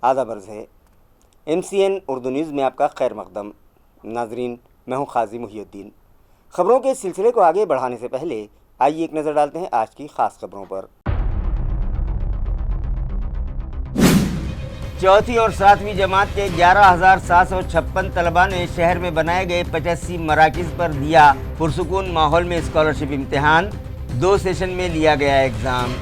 آداب عرض ہے MCN اردو نیوز میں آپ کا خیر مقدم۔ ناظرین، میں ہوں قاضی محی الدین۔ خبروں کے سلسلے کو آگے بڑھانے سے پہلے آئیے ایک نظر ڈالتے ہیں آج کی خاص خبروں پر۔ چوتھی اور ساتویں جماعت کے 11,756 طلباء نے شہر میں بنائے گئے 85 مراکز پر دیا پرسکون ماحول میں اسکالرشپ امتحان۔ 2 سیشن میں لیا گیا exam.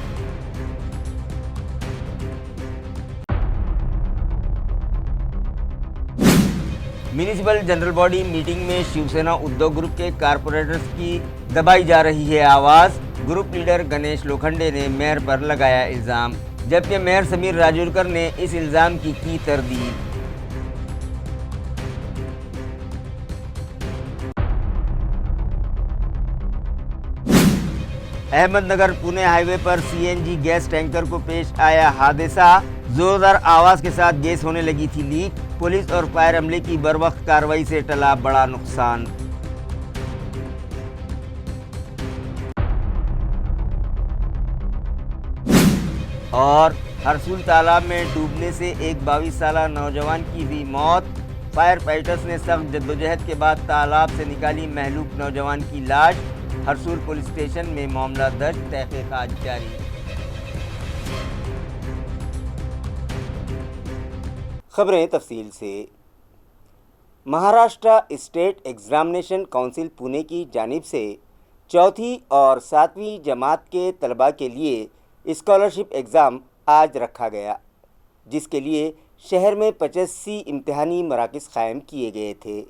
Municipal general body meeting میں شیو سینا ادیوگ گروپ کے کارپوریٹرز کی دبائی جا رہی ہے آواز۔ گروپ لیڈر گنیش لوکھنڈے نے میئر پر لگایا الزام، جبکہ میئر سمیر راجورکر نے اس الزام کی تردید۔ احمد نگر پونے ہائی وے پر CNG گیس ٹینکر کو پیش آیا حادثہ۔ زوردار آواز کے ساتھ گیس ہونے لگی تھی لیک۔ پولیس اور فائر عملے کی بروقت کارروائی سے ٹلا بڑا نقصان۔ اور ہرسول تالاب میں ڈوبنے سے ایک 22 سالہ نوجوان کی ہوئی موت۔ فائر فائٹرز نے سخت جدوجہد کے بعد تالاب سے نکالی مہلوک نوجوان کی لاش۔ ہرسول پولیس اسٹیشن میں معاملہ درج، تحقیقات جاری۔ خبریں تفصیل سے۔ مہاراشٹرا اسٹیٹ ایگزامینیشن کونسل پونے کی جانب سے چوتھی اور ساتویں جماعت کے طلباء کے لیے اسکالرشپ ایگزام آج رکھا گیا، جس کے لیے شہر میں 85 امتحانی مراکز قائم کیے گئے تھے،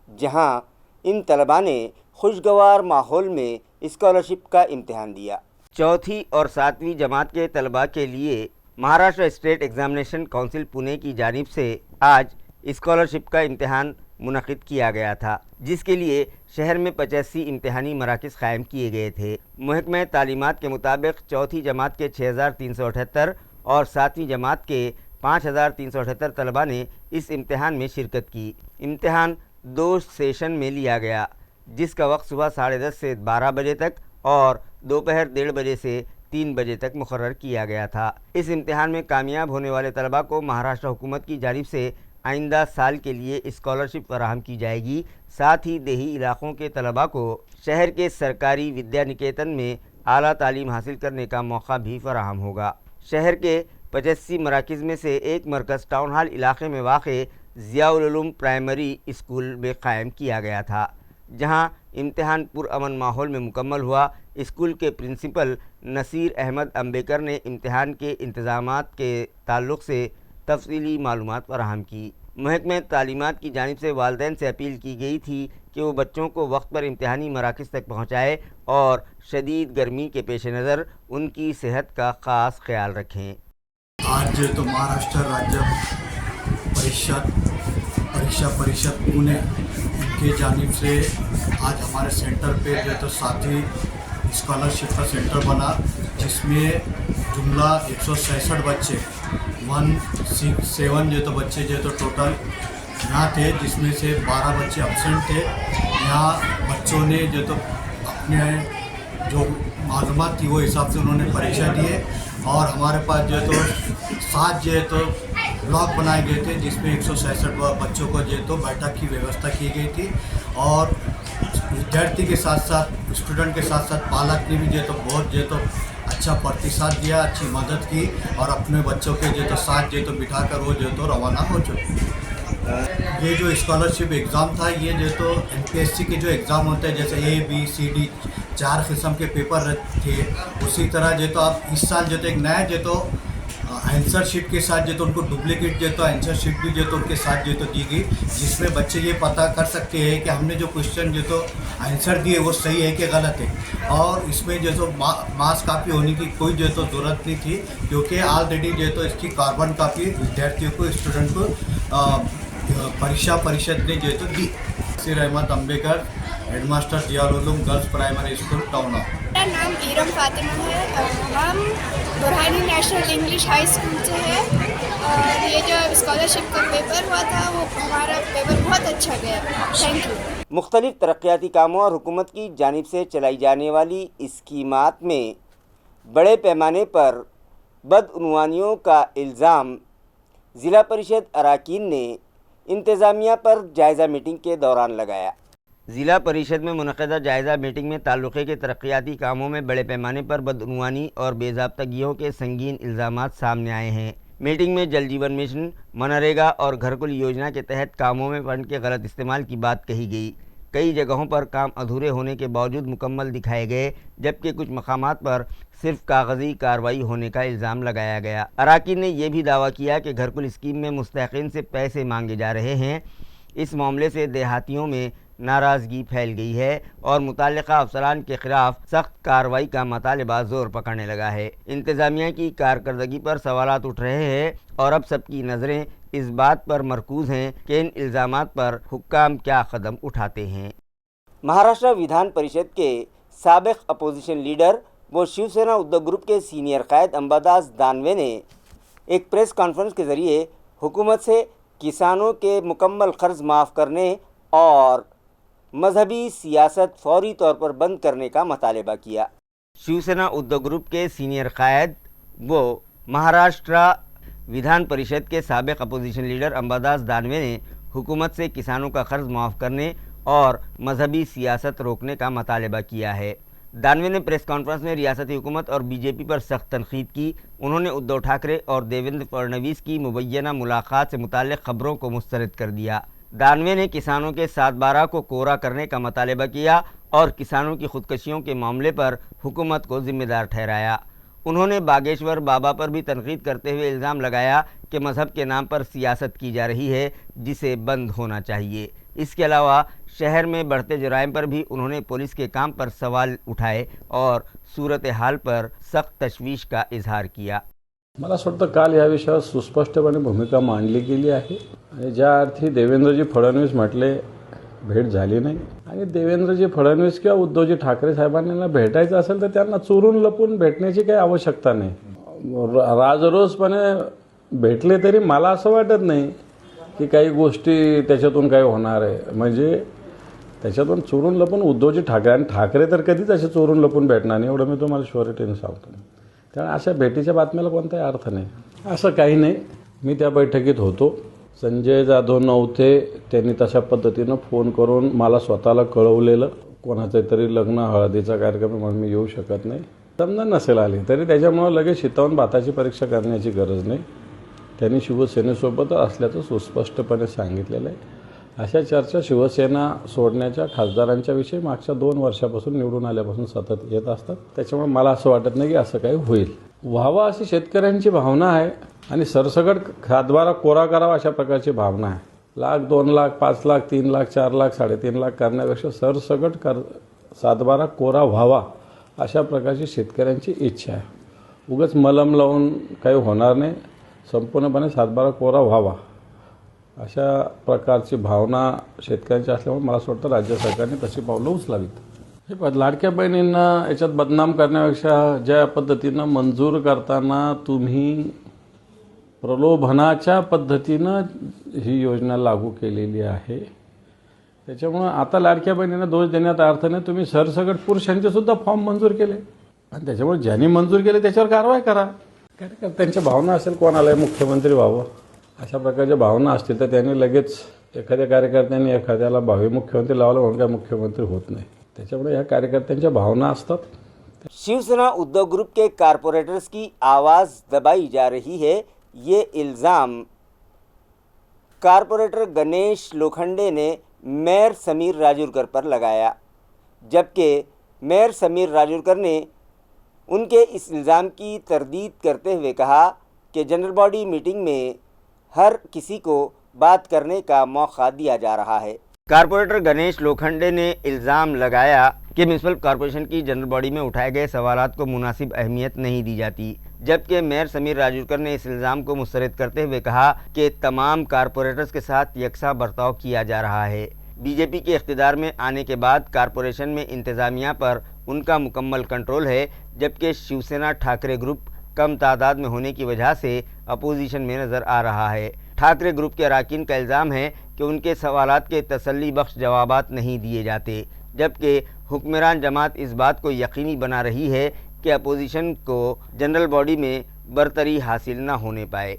جہاں ان طلباء نے خوشگوار ماحول میں اسکالرشپ کا امتحان دیا۔ چوتھی اور ساتویں جماعت کے طلباء کے لیے مہاراشٹر اسٹیٹ ایگزامینیشن کونسل پونے کی جانب سے آج اسکالرشپ کا امتحان منعقد کیا گیا تھا، جس کے لیے شہر میں 85 امتحانی مراکز قائم کیے گئے تھے۔ محکمہ تعلیمات کے مطابق چوتھی جماعت کے 6,378 اور ساتویں جماعت کے 5,378 طلباء نے اس امتحان میں شرکت کی۔ امتحان 2 سیشن میں لیا گیا، جس کا وقت صبح 10:30 سے 12 بجے تک اور دوپہر 1:30 بجے سے 3 بجے تک مقرر کیا گیا تھا۔ اس امتحان میں کامیاب ہونے والے طلباء کو مہاراشٹر حکومت کی جانب سے آئندہ سال کے لیے اسکالرشپ فراہم کی جائے گی۔ ساتھ ہی دیہی علاقوں کے طلباء کو شہر کے سرکاری ودیا نکیتن میں اعلیٰ تعلیم حاصل کرنے کا موقع بھی فراہم ہوگا۔ شہر کے 85 مراکز میں سے ایک مرکز ٹاؤن ہال علاقے میں واقع ضیاء العلوم پرائمری اسکول میں قائم کیا گیا تھا، جہاں امتحان پرامن ماحول میں مکمل ہوا۔ اسکول کے پرنسپل نصیر احمد امبیکر نے امتحان کے انتظامات کے تعلق سے تفصیلی معلومات فراہم کی۔ محکمہ تعلیمات کی جانب سے والدین سے اپیل کی گئی تھی کہ وہ بچوں کو وقت پر امتحانی مراکز تک پہنچائے اور شدید گرمی کے پیش نظر ان کی صحت کا خاص خیال رکھیں۔ آج تو مہاراشٹر راجیہ پریشا پریشد پونے کی جانب سے آج ہمارے سینٹر پہ جو تو ساتویں اسکالرشپ کا سینٹر بنا، جس میں جملہ 166 بچے 167 جو تو بچے جو تو ٹوٹل یہاں تھے، جس میں سے 12 بچے ابسینٹ تھے۔ یہاں بچوں نے جو تو اپنے جو معلومات تھی وہ حساب سے انہوں نے پریشہ دیے، اور ہمارے پاس جو تو 7 جو تو بلاک بنائے گئے تھے، جس میں 166 بچوں کو جو تو بیٹھک کی ویوستھا کی گئی تھی، اور ودیارتھی کے ساتھ ساتھ اسٹوڈنٹ کے ساتھ ساتھ پالک نے بھی جو تو بہت جو تو اچھا پرتیساد دیا، اچھی مدد کی، اور اپنے بچوں کے جو تو ساتھ جو تو بٹھا کر وہ جو تو روانہ ہو چکے۔ یہ جو اسکالرشپ ایگزام تھا، یہ جو تو MPSC کے جو ایگزام ہوتے ہیں، جیسے ABCD 4 قسم کے پیپر تھے، اسی طرح جو تو اب اس سال جو تو ایک نیا جو تو آنسر شیٹ کے ساتھ جو تو ان کو ڈپلیکیٹ جو تو آنسر شیٹ بھی جو تو ان کے ساتھ جو تو دی گئی، جس میں بچے یہ پتہ کر سکتے ہیں کہ ہم نے جو کوشچن جو تو آنسر دیے وہ صحیح ہے کہ غلط ہے۔ اور اس میں جو تو ماس کاپی ہونے کی کوئی جو تو ضرورت نہیں تھی، کیونکہ آلریڈی جو تو اس کی کاربن کاپی ودیارتھیوں کو، اسٹوڈنٹ کو پریشا پریشد نے جو تو دی۔ Naseer Ahmed Ambekar, head master Zia ul Uloom Girls Primary School Town Hall. میرا نام ایرم فاطمہ ہے، ہم Burhani National English High School سے ہیں، اور یہ جو اسکالرشپ کا پیپر ہوا تھا وہ ہمارا پیپر بہت اچھا گیا، تھینک یو۔ مختلف ترقیاتی کاموں اور حکومت کی جانب سے چلائی جانے والی اسکیمات میں بڑے پیمانے پر بدعنوانیوں کا الزام ضلع परिषद अराकीन ने इंतज़ामिया पर जायज़ा मीटिंग के दौरान लगाया। ضلع परिषद में मुनक़दा जायज़ा मीटिंग में ताल्लुक़े के तरक्याती कामों में बड़े पैमाने पर बदعنوانی और बेज़ाब्तगियों के संगीन इल्ज़ामात सामने आए हैं। मीटिंग में जल जीवन मिशन, मनरेगा और घरकुल योजना के तहत कामों में फंड के गलत इस्तेमाल की बात कही गई। कई जगहों पर काम अधूरे होने के बावजूद मुकम्मल दिखाए गए, जबकि कुछ मकामात पर सिर्फ कागज़ी कार्रवाई होने का इल्ज़ाम लगाया गया। अराकीन ने यह भी दावा किया कि घरकुल स्कीम में मुस्तहिक़ीन से पैसे मांगे जा रहे हैं। इस मामले से देहातियों में नाराज़गी फैल गई है और मुताल्लिक़ा अफसरान के ख़िलाफ़ सख्त कार्रवाई का मुतालबा ज़ोर पकड़ने लगा है। इंतज़ामिया की कारकर्दगी पर सवालात उठ रहे हैं और अब सबकी नज़रें इस बात पर मरकूज़ हैं कि इन इल्ज़ामात पर हुक्काम क्या कदम उठाते हैं। महाराष्ट्र विधान परिषद के साबिक़ अपोजिशन लीडर व शिवसेना उद्धव ग्रुप के सीनियर क़ायद अंबादास दानवे ने एक प्रेस कॉन्फ्रेंस के ज़रिए हुकूमत से किसानों के मुकम्मल क़र्ज़ माफ़ करने और मजहबी सियासत फौरी तौर पर बंद करने का मुतालबा किया। शिवसेना उद्धव ग्रुप के सीनियर क़ायद वो महाराष्ट्र विधान परिषद के साबिक़ अपोजिशन लीडर अंबादास दानवे ने हुकूमत से किसानों का क़र्ज़ माफ़ करने और मजहबी सियासत रोकने का मुतालबा किया है। दानवे ने प्रेस कॉन्फ्रेंस में रियासती हुकूमत और बीजेपी पर सख्त तनक़ीद की। उन्होंने उद्धव ठाकरे और देवेंद्र फडणवीस की मुबैना मुलाकात से मुताल्लिक़ ख़बरों को मुस्तरद कर दिया। दानवे ने किसानों के 7/12 को कोरा करने का मुतालबा किया और किसानों की खुदकशियों के मामले पर हुकूमत को ज़िम्मेदार ठहराया। उन्होंने बागेश्वर बाबा पर भी तनक़ीद करते हुए इल्ज़ाम लगाया कि मज़हब के नाम पर सियासत की जा रही है, जिसे बंद होना चाहिए। इसके अलावा शहर में बढ़ते जराइम पर भी उन्होंने पुलिस के काम पर सवाल उठाए और सूरत हाल पर सख्त तशवीश का इजहार किया। मला असं वाटतं काल या विषयावर सुस्पष्टपणे भूमिका मांडली गेली आहे आणि ज्या अर्थी देवेंद्रजी फडणवीस म्हटले भेट झाली नाही आणि देवेंद्रजी फडणवीस किंवा उद्धवजी ठाकरे साहेबांना भेटायचं असेल तर त्यांना चोरून लपून भेटण्याची काही आवश्यकता नाही। राजरोसपणे भेटले तरी मला असं वाटत नाही की काही गोष्टी त्याच्यातून काही होणार आहे। म्हणजे त्याच्यातून चोरून लपून उद्धवजी ठाकरे आणि ठाकरे तर कधीच असे चोरून लपून भेटणार नाही, एवढं मी तुम्हाला शुअरिटीने सांगतो। त्यामुळे अशा भेटीच्या बातम्याला कोणताही अर्थ नाही। असं काही नाही, मी त्या बैठकीत होतो। संजय जाधव नव्हते, त्यांनी तशा पद्धतीनं फोन करून मला स्वतःला कळवलेलं कोणाचं तरी लग्न हळदीचा कार्यक्रम म्हणून मी येऊ शकत नाही। समजा नसेल आली तरी त्याच्यामुळे लगेच शितावून भाताची परीक्षा करण्याची गरज नाही। त्यांनी शिवसेनेसोबत असल्याचं सुस्पष्टपणे सांगितलेलं आहे। अशा चर्चा शिवसेना सोडण्याच्या खासदारांच्या विषयी मागच्या 2 वर्षापासून निवडून आल्यापासून सतत येत असतात। त्याच्यामुळे मला असं वाटत नाही की असं काही होईल। व्हावं अशी शेतकऱ्यांची भावना आहे आणि सरसकट खातबारा कोरा करावा अशा प्रकारची भावना आहे। लाख, 2 लाख, 5 लाख, 3 लाख, 4 लाख, 3.5 लाख करण्यापेक्षा सरसकट सातबारा कोरा व्हावा अशा प्रकारची शेतकऱ्यांची इच्छा आहे। उगाच मलम लावून काही होणार नाही, संपूर्णपणे सातबारा कोरा व्हावा अशा प्रकारची भावना शेतकऱ्यांची असल्यामुळे मला असं वाटतं राज्य सरकारने तशी पावलं उचलावीत। हे लाडक्या बहिणींना याच्यात बदनाम करण्यापेक्षा ज्या पद्धतीनं मंजूर करताना तुम्ही प्रलोभनाच्या पद्धतीनं ही योजना लागू केलेली आहे, त्याच्यामुळे आता लाडक्या बहिणींना दोष देण्यात अर्थ नाही। तुम्ही सरसकट पुरुषांचे सुद्धा फॉर्म मंजूर केले आणि त्याच्यामुळे ज्यांनी मंजूर केले त्याच्यावर कारवाई करा। कार्यकर्त्यांच्या भावना असेल कोणाला मुख्यमंत्री व्हावं अशा प्रकारच्या भावना असतील तर त्यांनी लगेच एखाद्या कार्यकर्त्यांनी एखाद्याला भावी मुख्यमंत्री लावलं म्हणून काय मुख्यमंत्री होत नाही। त्याच्यामुळे ह्या कार्यकर्त्यांच्या भावना असतात। शिवसेना उद्धव ग्रुप के कारपोरेटर्स की आवाज़ दबाई जा रही है, ये इल्ज़ाम कारपोरेटर गणेश लोखंडे ने मेयर समीर राजूरकर पर लगाया, जबकि मेयर समीर राजूरकर ने उनके इस इल्ज़ाम की तरदीद करते हुए कहा कि जनरल बॉडी मीटिंग में हर किसी को बात करने का मौका दिया जा रहा है। कारपोरेटर गणेश लोखंडे ने इल्ज़ाम लगाया कि म्यूनसिपल कॉरपोरेशन की जनरल बॉडी में उठाए गए सवालात को मुनासिब अहमियत नहीं दी जाती, जबकि मेयर समीर राजूरकर ने इस इल्ज़ाम को मुस्तरद करते हुए कहा कि तमाम कारपोरेटर्स के साथ यकसा बर्ताव किया जा रहा है। बीजेपी के इख्तिदार में आने के बाद कारपोरेशन में इंतज़ामिया पर उनका मुकम्मल कंट्रोल है, जबकि शिवसेना ठाकरे ग्रुप कम तादाद में होने की वजह से अपोजिशन में नज़र आ रहा है। ठाकरे ग्रुप के अराकीन का इल्ज़ाम है कि उनके सवालात के तसल्ली बख्श जवाबात नहीं दिए जाते, जबकि हुक्मरान जमात इस बात को यकीनी बना रही है कि अपोजिशन को जनरल बॉडी में बरतरी हासिल न होने पाए।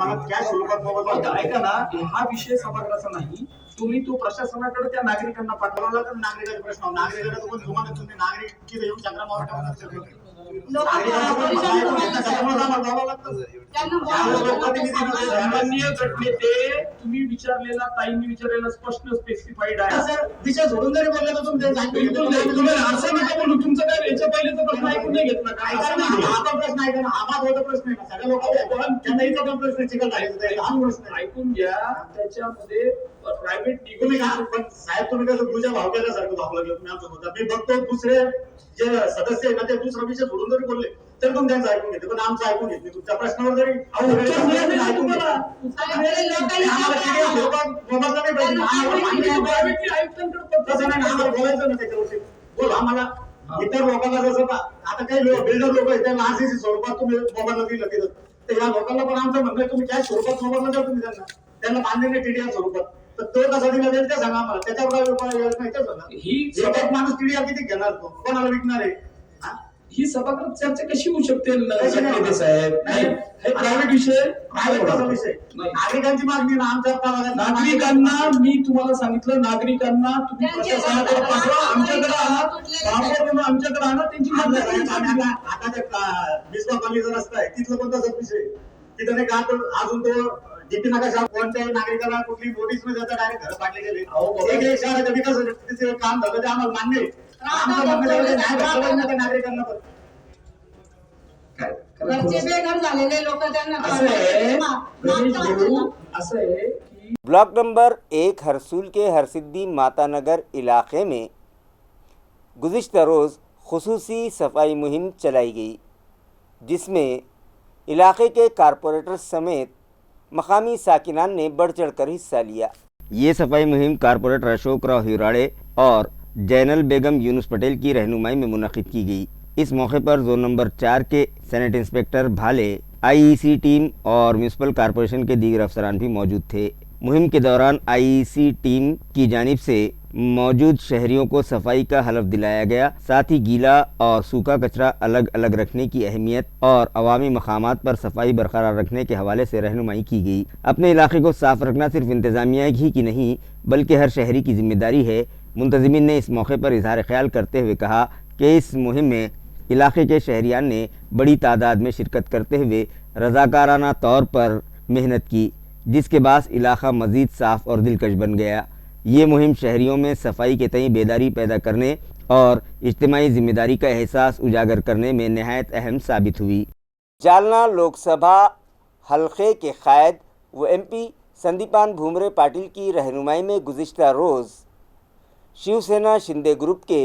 आम्हाला कॅश स्वरूपात मोबदला आता द्या. ऐका ना, हा विषय सभागृहाचा नाही. तुम्ही तो प्रशासनाकडे त्या नागरिकांना पाठवा. ठरवलं तर नागरिकाचा प्रश्न नागरिकाला तुम्हाला तुम्ही नागरिक की येऊन चक्रामावर ठेवणार त्याच्यामुळे आम्हाला जावं लागतं. सामान्य गटनेते तुम्ही विचारलेला, ताईंनी विचारलेला प्रश्न स्पेसिफाईड आहे. सर विषय सोडून जरी बोलले तर तुम्ही बिलकुल नाही. तुम्ही असं नका बोलू. तुमचं काय याच्या पहिलेचा प्रश्न ऐकून नाही घेतला का? ऐका असं ना, नाही. हा पण प्रश्न ऐका ना, हा माझा प्रश्न आहे ना, सगळ्या लोकांना त्यांना इथं पण प्रश्न चिकल झाले लहान प्रश्न आहे. ऐकून घ्या. त्याच्यामध्ये प्रायव्हेट तुम्ही काय पण साहेब तुम्ही कसं तुझ्या भाव केल्यासारखं भाव लागलं तुम्ही आमचं होता. मी बघतो दुसरे जे सदस्य आहे ना ते दुसरा विषय सोडून जरी बोलले तर पण त्यांचं ऐकून घेते, पण आमचं ऐकून घेतले. तुमच्या प्रश्नावर जरी ऐकून घेतलं. आम्हाला किती स्वरूपात मोबदला नाही पाहिजे. आम्हाला मान्य आहे. प्रायव्हेटली आयुक्तांकडे तसं नाही, आम्हाला बोलायचं ना त्याच्यावरती. बोल आम्हाला इतर लोकांना जसं आता काही बिल्डर लोक आहेत त्यांना आरसीसी स्वरूपात तुम्ही मोबदला दिलं तिथं, तर या लोकांना पण आमचं म्हणणं आहे तुम्ही कॅश स्वरूपात मोबदला द्या तुम्ही त्यांना मान्य नाही टीडीआर स्वरूपात. तर तो कसा दिला जाईल ते सांगा आम्हाला. त्याच्यावर काय उपाय योजना आहे ते सांगा. ही एक माणूस टीडीआर किती घेणार तो कोणाला विकणार आहे? हा? ही सभागृहात चर्चा कशी होऊ शकते कशी नाही गटनेते साहेब? नाही, हे प्रायव्हेट विषय. प्रायव्हेटचा विषय नाही. नागरिकांची मागणी ना आमच्या नागरिकांना मी तुम्हाला सांगितलं, नागरिकांना तुम्ही प्रशासनाकडे पाठवा. आमच्याकडे आणा. आमच्याकडे आणा. त्यांची मागणी करा. आता ते बिस्वा कॉलनीचा रस्ता आहे तिथलं पण तसंच विषय तिथं नाही का अजून तो डीपी नकाशा कोणत्याही नागरिकाला कुठली नोटीस न देता डायरेक्ट घर बांधले गेले. एक शहराच्या विकासाचे काम झालं ते आम्हाला मान्य आहे. आमचं म्हणणं एवढं न्याय भेटला पाहिजे ना त्या नागरिकांना पण. घरचे बेघर झालेले लोक त्यांना असं आहे, गणेश भाऊ, असं आहे की ब्लॉक नंबर 1 हरसूल के हरसिद्धि माता नगर इलाके में गुज़िश्ता रोज़ खुसूसी सफाई मुहिम चलाई गई, जिसमें इलाके के कारपोरेटर समेत मकामी साकिनान ने बढ़ चढ़ कर हिस्सा लिया। ये सफाई मुहिम कारपोरेटर अशोक राव हिराड़े और जैनल बेगम यूनुस पटेल की रहनुमाई में मुनक़िद की गई। इस मौके पर जोन नंबर 4 के सेनेट इंस्पेक्टर भाले, आईईसी टीम और म्यूनसिपल कॉरपोरेशन के दीगर अफसरान भी मौजूद थे। मुहिम के दौरान आईईसी टीम की जानिब से मौजूद शहरियों को सफाई का हलफ दिलाया गया। साथ ही गीला और सूखा कचरा अलग अलग रखने की अहमियत और अवामी मकामात पर सफाई बरकरार रखने के हवाले से रहनुमाई की गई। अपने इलाके को साफ रखना सिर्फ इंतज़ामिया ही की नहीं बल्कि हर शहरी की जिम्मेदारी है। मुंतज़िमीन ने इस मौके पर इजहार ख्याल करते हुए कहा कि इस मुहिम में इलाके के शहरियान ने बड़ी तादाद में शिरकत करते हुए रज़ाकाराना तौर पर मेहनत की, जिसके बास इलाका मज़ीद साफ़ और दिलकश बन गया। ये मुहिम शहरियों में सफाई के तई बेदारी पैदा करने और इज्तिमाई ज़िम्मेदारी का एहसास उजागर करने में नहायत अहम साबित हुई। जालना लोकसभा हल्के के क़ायद व एमपी संदीपान भूमरे पाटिल की रहनुमाई में गुज़िश्ता रोज़ शिवसेना शिंदे ग्रुप के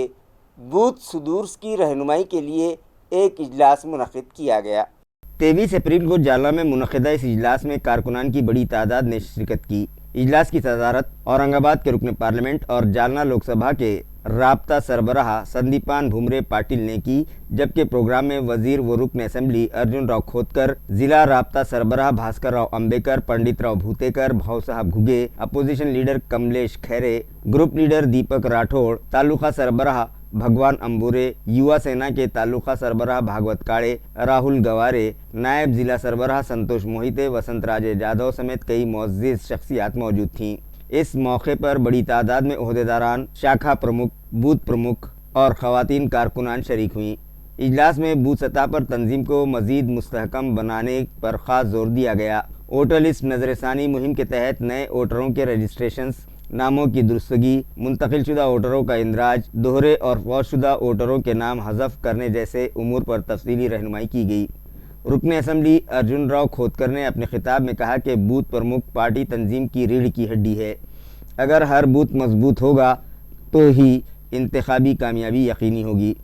बूथ सुदूर्स की रहनुमाई के लिए एक इजलास मुनक़िद किया गया। 23 अप्रैल को जालना में मुनक़िदा इस इजलास में कारकुनान की बड़ी तादाद ने शिरकत की। इजलास की सदारत औरंगाबाद के रुकन पार्लियामेंट और जालना लोकसभा के राब्ता सरबराह संदीपान भूमरे पाटिल ने की, जबकि प्रोग्राम में वजीर व रुकन असेंबली अर्जुन राव खोतकर, जिला राब्ता सरबराह भास्कर राव अंबेकर, पंडित Rao Bhutekar, Bhau Saheb Ghuge, opposition leader Kamlesh Khaire, group leader Deepak Rathod, taluka सरबराह भगवान अंबुरे, युवा सेना के तालुका सरबराह भागवत काड़े, राहुल गवारे, नायब ज़िला सरबराह संतोष मोहिते, वसंत राजे जादव समेत कई मुअज़्ज़िज़ शख्सियात मौजूद थीं। इस मौके पर बड़ी तादाद में ओहदेदारान, शाखा प्रमुख, बूथ प्रमुख और ख़वातीन कारकुनान शरीक हुईं। इजलास में बूथ सतह पर तंजीम को मज़ीद मुस्तहकम बनाने पर ख़ास जोर दिया गया। वोटर लिस्ट नज़रसानी मुहिम के तहत नए वोटरों के रजिस्ट्रेशंस, नामों की दुरुस्तगी, मुंतकिलशुदा वोटरों का इंदराज, दोहरे और फौजशुदा वोटरों के नाम हज़फ करने जैसे उमूर पर तफसीली रहनुमाई की गई। रुकन असेंबली अर्जुन राव खोतकर ने अपने खिताब में कहा कि बूथ प्रमुख पार्टी तंजीम की रीढ़ की हड्डी है। अगर हर बूथ मजबूत होगा तो ही इंतखाबी कामयाबी यकीनी होगी।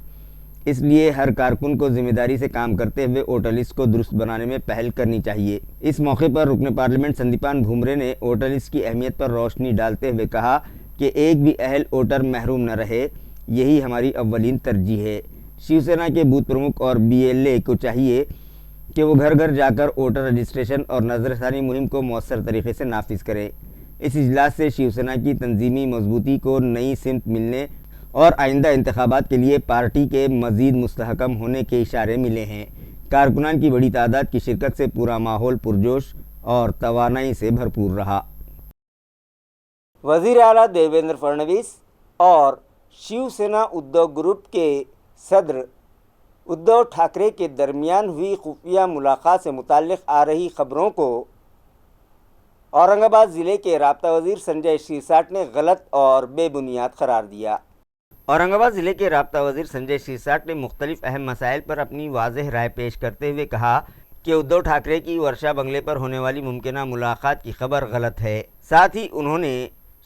इसलिए हर कारकुन को जिम्मेदारी से काम करते हुए वोटर लिस्ट को दुरुस्त बनाने में पहल करनी चाहिए। इस मौके पर रुकन पार्लियामेंट संदीपान भूमरे ने वोटर लिस्ट की अहमियत पर रोशनी डालते हुए कहा कि एक भी अहल वोटर महरूम न रहे, यही हमारी अव्वलीन तरजीह है। शिवसेना के बूथ प्रमुख और BLA को चाहिए कि वो घर घर जाकर वोटर रजिस्ट्रेशन और नज़रसानी मुहिम को मौसर तरीके से नाफिज करें। इस इजलास से शिवसेना की तंजीमी मजबूती को नई सिमत मिलने और आइंदा इंतखाबात के लिए पार्टी के मज़ीद मुस्तहकम होने के इशारे मिले हैं। कारकुनान की बड़ी तादाद की शिरकत से पूरा माहौल पुरजोश और तवानाई से भरपूर रहा। वज़ीर आला देवेंद्र फडणवीस और शिवसेना उद्धव ग्रुप के सदर उद्धव ठाकरे के दरमियान हुई खुफिया मुलाकात से मुताल्लिक़ आ रही खबरों को औरंगाबाद ज़िले के राब्ता वज़ीर संजय शिरसाट ने गलत और बेबुनियाद करार दिया। औरंगाबाद ज़िले के राब्ता वज़ीर संजय शिरसाट ने मुख्तलिफ़ अहम मसाइल पर अपनी वाज़ेह राय पेश करते हुए कहा कि उद्धव ठाकरे की वर्षा बंगले पर होने वाली मुमकिना मुलाकात की खबर गलत है। साथ ही उन्होंने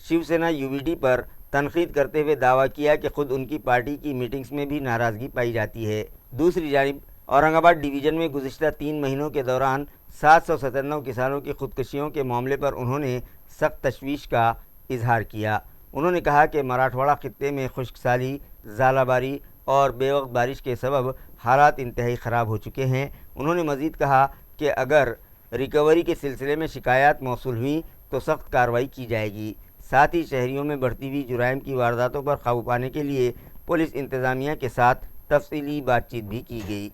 शिवसेना यूवीडी पर तनकीद करते हुए दावा किया कि खुद उनकी पार्टी की मीटिंग्स में भी नाराज़गी पाई जाती है। दूसरी जानिब औरंगाबाद डिवीज़न में गुज़िश्ता 3 महीनों के दौरान 797 किसानों की खुदकुशियों के मामले पर उन्होंने सख्त तशवीश का इजहार किया। उन्होंने कहा कि मराठवाड़ा खित्ते में खुश्क साली, ज़ालाबारी और बेवक्त बारिश के सबब हालात इंतहाई ख़राब हो चुके हैं। उन्होंने मज़ीद कहा कि अगर रिकवरी के सिलसिले में शिकायत मौसूल हुई तो सख्त कार्रवाई की जाएगी। साथ ही शहरियों में बढ़ती हुई जुराइम की वारदातों पर काबू पाने के लिए पुलिस इंतज़ामिया के साथ तफसीली बातचीत भी की गई।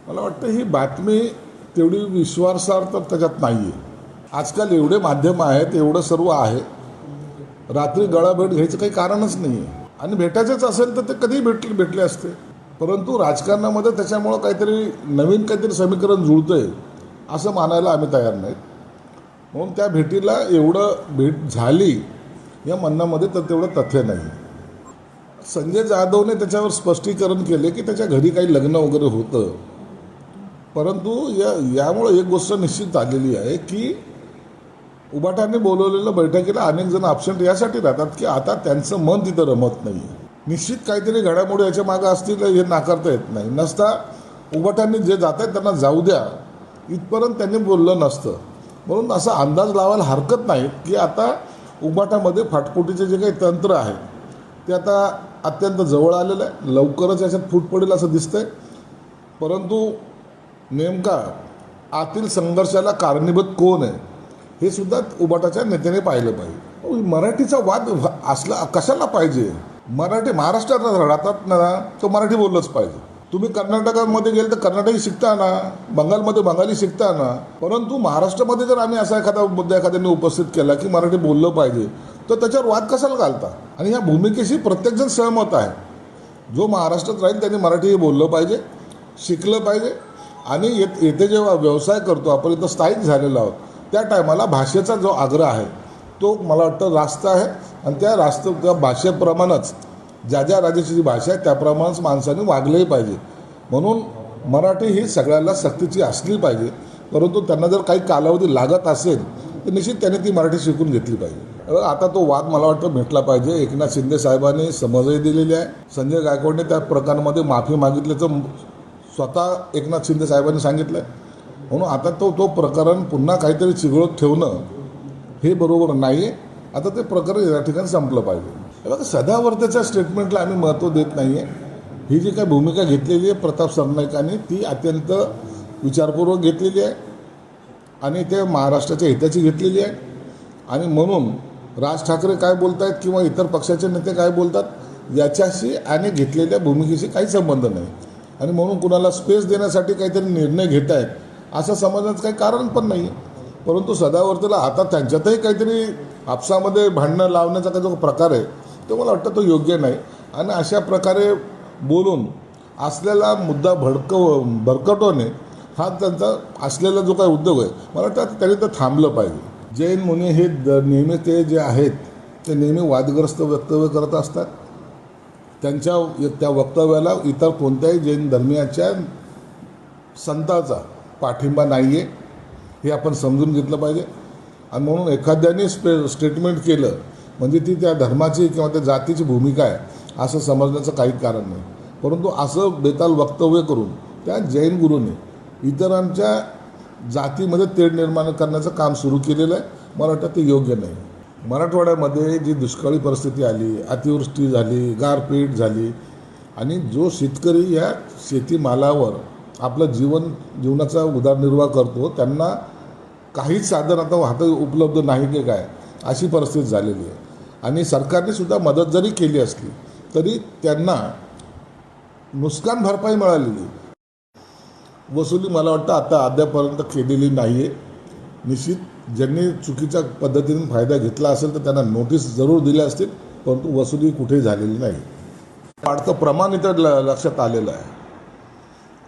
मला वाटतं ही बातमी तेवढी विश्वासार्थ त्याच्यात नाही आहे। आजकाल एवढे माध्यम आहेत, एवढं सर्व आहे, रात्री गळाभेट घ्यायचं काही कारणच नाही आहे आणि भेटायचंच असेल तर ते कधीही भेटले असते। परंतु राजकारणामध्ये त्याच्यामुळं काहीतरी नवीन काहीतरी समीकरण जुळतंय असं मानायला आम्ही तयार नाहीत। म्हणून त्या भेटीला एवढं भेट झाली या म्हणण्यामध्ये तर तेवढं तथ्य नाही। संजय जाधवने त्याच्यावर स्पष्टीकरण केले की त्याच्या घरी काही लग्न वगैरे होतं, परंतु यामुळे एक गोष्ट निश्चित झालेली आहे की उबाटाने बोलवलेल्या बैठकीला अनेक जण ॲब्सेंट यासाठी राहतात की आता त्यांचं मन तिथं रमत नाही। निश्चित काहीतरी घडामोडी याच्या मागे असतील हे नाकारता येत नाही। नसता उबाटांनी जे जात आहेत त्यांना जाऊ द्या इथपर्यंत त्यांनी बोललं नसतं। म्हणून असा अंदाज लावायला हरकत नाही की आता उबाटामध्ये फाटफुटीचे जे काही तंत्र आहे ते आता अत्यंत जवळ आलेलं आहे, लवकरच याच्यात फूट पडेल असं दिसतंय। परंतु नेमका आतील संघर्षाला कारणीभूत कोण आहे हे सुद्धा उबाटाच्या नेत्याने पाहिलं पाहिजे। मराठीचा वाद असला कशाला पाहिजे? मराठी महाराष्ट्रात राहतात ना, तो मराठी बोललंच पाहिजे। तुम्ही कर्नाटकामध्ये गेले तर कर्नाटकी शिकता ना, बंगालमध्ये बंगाली शिकता ना, परंतु महाराष्ट्रामध्ये जर आम्ही असा एखादा मुद्दा एखाद्याने उपस्थित केला की मराठी बोललं पाहिजे तर त्याच्यावर वाद कशाला घालता? आणि या भूमिकेशी प्रत्येकजण सहमत आहे। जो महाराष्ट्रात राहील त्यांनी मराठी बोललं पाहिजे, शिकलं पाहिजे आणि येथे जेव्हा व्यवसाय करतो आपण इथं स्थायिक झालेलो आहोत त्या टायमाला भाषेचा जो आग्रह आहे तो मला वाटतं रास्त आहे आणि त्या भाषेप्रमाणेच ज्या राज्याची जी भाषा आहे त्याप्रमाणेच माणसाने वागलंही पाहिजे। म्हणून मराठी ही सगळ्याला सक्तीची असली पाहिजे, परंतु त्यांना जर काही कालावधी लागत असेल तर निश्चित त्यांनी ती मराठी शिकून घेतली पाहिजे। आता तो वाद मला वाटतं भेटला पाहिजे। एकनाथ शिंदे साहेबांनी समजही दिलेली आहे। संजय गायकवाडने त्या प्रकारामध्ये माफी मागितल्याचं स्वतः एकनाथ शिंदे साहेबांनी सांगितलं। म्हणून आता तो प्रकरण पुन्हा काहीतरी चिघळत ठेवणं हे बरोबर नाही आहे। आता ते प्रकरण या ठिकाणी संपलं पाहिजे। हे बघा, सदावर्तेच्या स्टेटमेंटला आम्ही महत्त्व देत नाही आहे। ही जी काही भूमिका घेतलेली आहे प्रताप सरनाईकांनी ती अत्यंत विचारपूर्वक घेतलेली आहे आणि ते महाराष्ट्राच्या हिताची घेतलेली आहे। आणि म्हणून राज ठाकरे काय बोलत आहेत किंवा इतर पक्षाचे नेते काय बोलतात याच्याशी आणि घेतलेल्या भूमिकेशी काही संबंध नाही। आणि म्हणून कुणाला स्पेस देण्यासाठी काहीतरी निर्णय घेत आहेत असं समजण्याचं काही कारण पण नाही। परंतु सदावर्तेला आता त्यांच्यातही काहीतरी आपसामध्ये भांडणं लावण्याचा काही जो प्रकार आहे तो मला वाटतं तो योग्य नाही। आणि अशा प्रकारे बोलून असलेला मुद्दा भरकटवणे हा त्यांचा असलेला जो काही उद्योग आहे मला वाटतं त्यांनी तर थांबलं पाहिजे। जैन मुनी हे नेहमी ते जे आहेत ते नेहमी वादग्रस्त वक्तव्य करत असतात। त्यांच्या त्या वक्तव्याला इतर कोणत्याही जैन धर्मियाच्या संताचा पाठिंबा नाही आहे हे आपण समजून घेतलं पाहिजे। आणि म्हणून एखाद्याने स्टेटमेंट केलं म्हणजे ती त्या धर्माची किंवा त्या जातीची भूमिका आहे असं समजण्याचं काही कारण नाही। परंतु असं बेताल वक्तव्य करून त्या जैन गुरूने इतरांच्या जातीमध्ये तेढ निर्माण करण्याचं काम सुरू केलेलं आहे। मला वाटतं ते योग्य नाही। मराठवाड्यामध्ये जी दुष्काळी परिस्थिती आली, अतिवृष्टी झाली, गारपीट झाली आणि जो शेतकरी या शेतीमालावर आपलं जीवनाचा उदरनिर्वाह करतो त्यांना काहीच साधन आता हातात उपलब्ध नाही की काय अशी परिस्थिती झालेली आहे। आणि सरकारने सुद्धा मदत जरी केली असली तरी त्यांना नुकसान भरपाई मिळालेली वसुली मला वाटतं आता अद्यापर्यंत केलेली नाही आहे। निश्चित ज्यांनी चुकीच्या पद्धतीने फायदा घेतला असेल तर त्यांना नोटीस जरूर दिल्या असतील, परंतु वसुली कुठेही झालेली नाही. वाढतं प्रमाण इथं लक्षात आलेलं आहे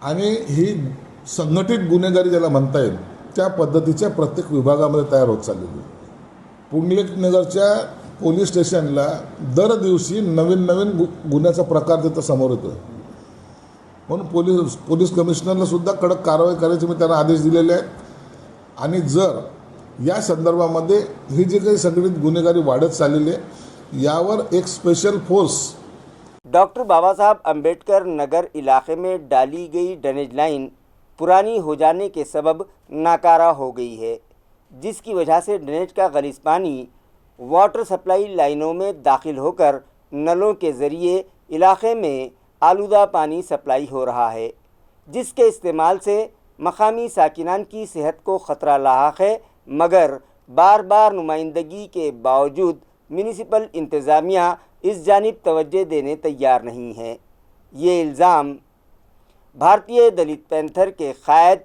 आणि ही संघटित गुन्हेगारी ज्याला म्हणता येईल त्या पद्धतीच्या प्रत्येक विभागामध्ये तयार होत चाललेली आहे. पुंडलिकनगरच्या पोलीस स्टेशनला दर दिवशी नवीन गुन्ह्याचा प्रकार तिथं समोर येतो. म्हणून पोलीस कमिशनरला सुद्धा कडक कारवाई करायचे मी त्यांना आदेश दिलेले आहेत. आणि जर या संदर्भामध्ये ही जी काही संघटित गुन्हेगारी वाढत चाललेली आहे यावर एक स्पेशल फोर्स डॉक्टर बाबा साहब अम्बेडकर नगर इलाके में डाली गई ड्रेनेज लाइन पुरानी हो जाने के सबब नाकारा हो गई है, जिसकी वजह से ड्रेनेज का गलीज पानी वाटर सप्लाई लाइनों में दाखिल होकर नलों के ज़रिए इलाके में आलूदा पानी सप्लाई हो रहा है, जिसके इस्तेमाल से मकामी साकिनान की सेहत को ख़तरा लाहक है. मगर बार बार नुमाइंदगी के बावजूद म्यूनिसिपल इंतज़ामिया इस जानिब तवज्जो देने तैयार नहीं है. ये इल्ज़ाम भारतीय दलित पैंथर के कायद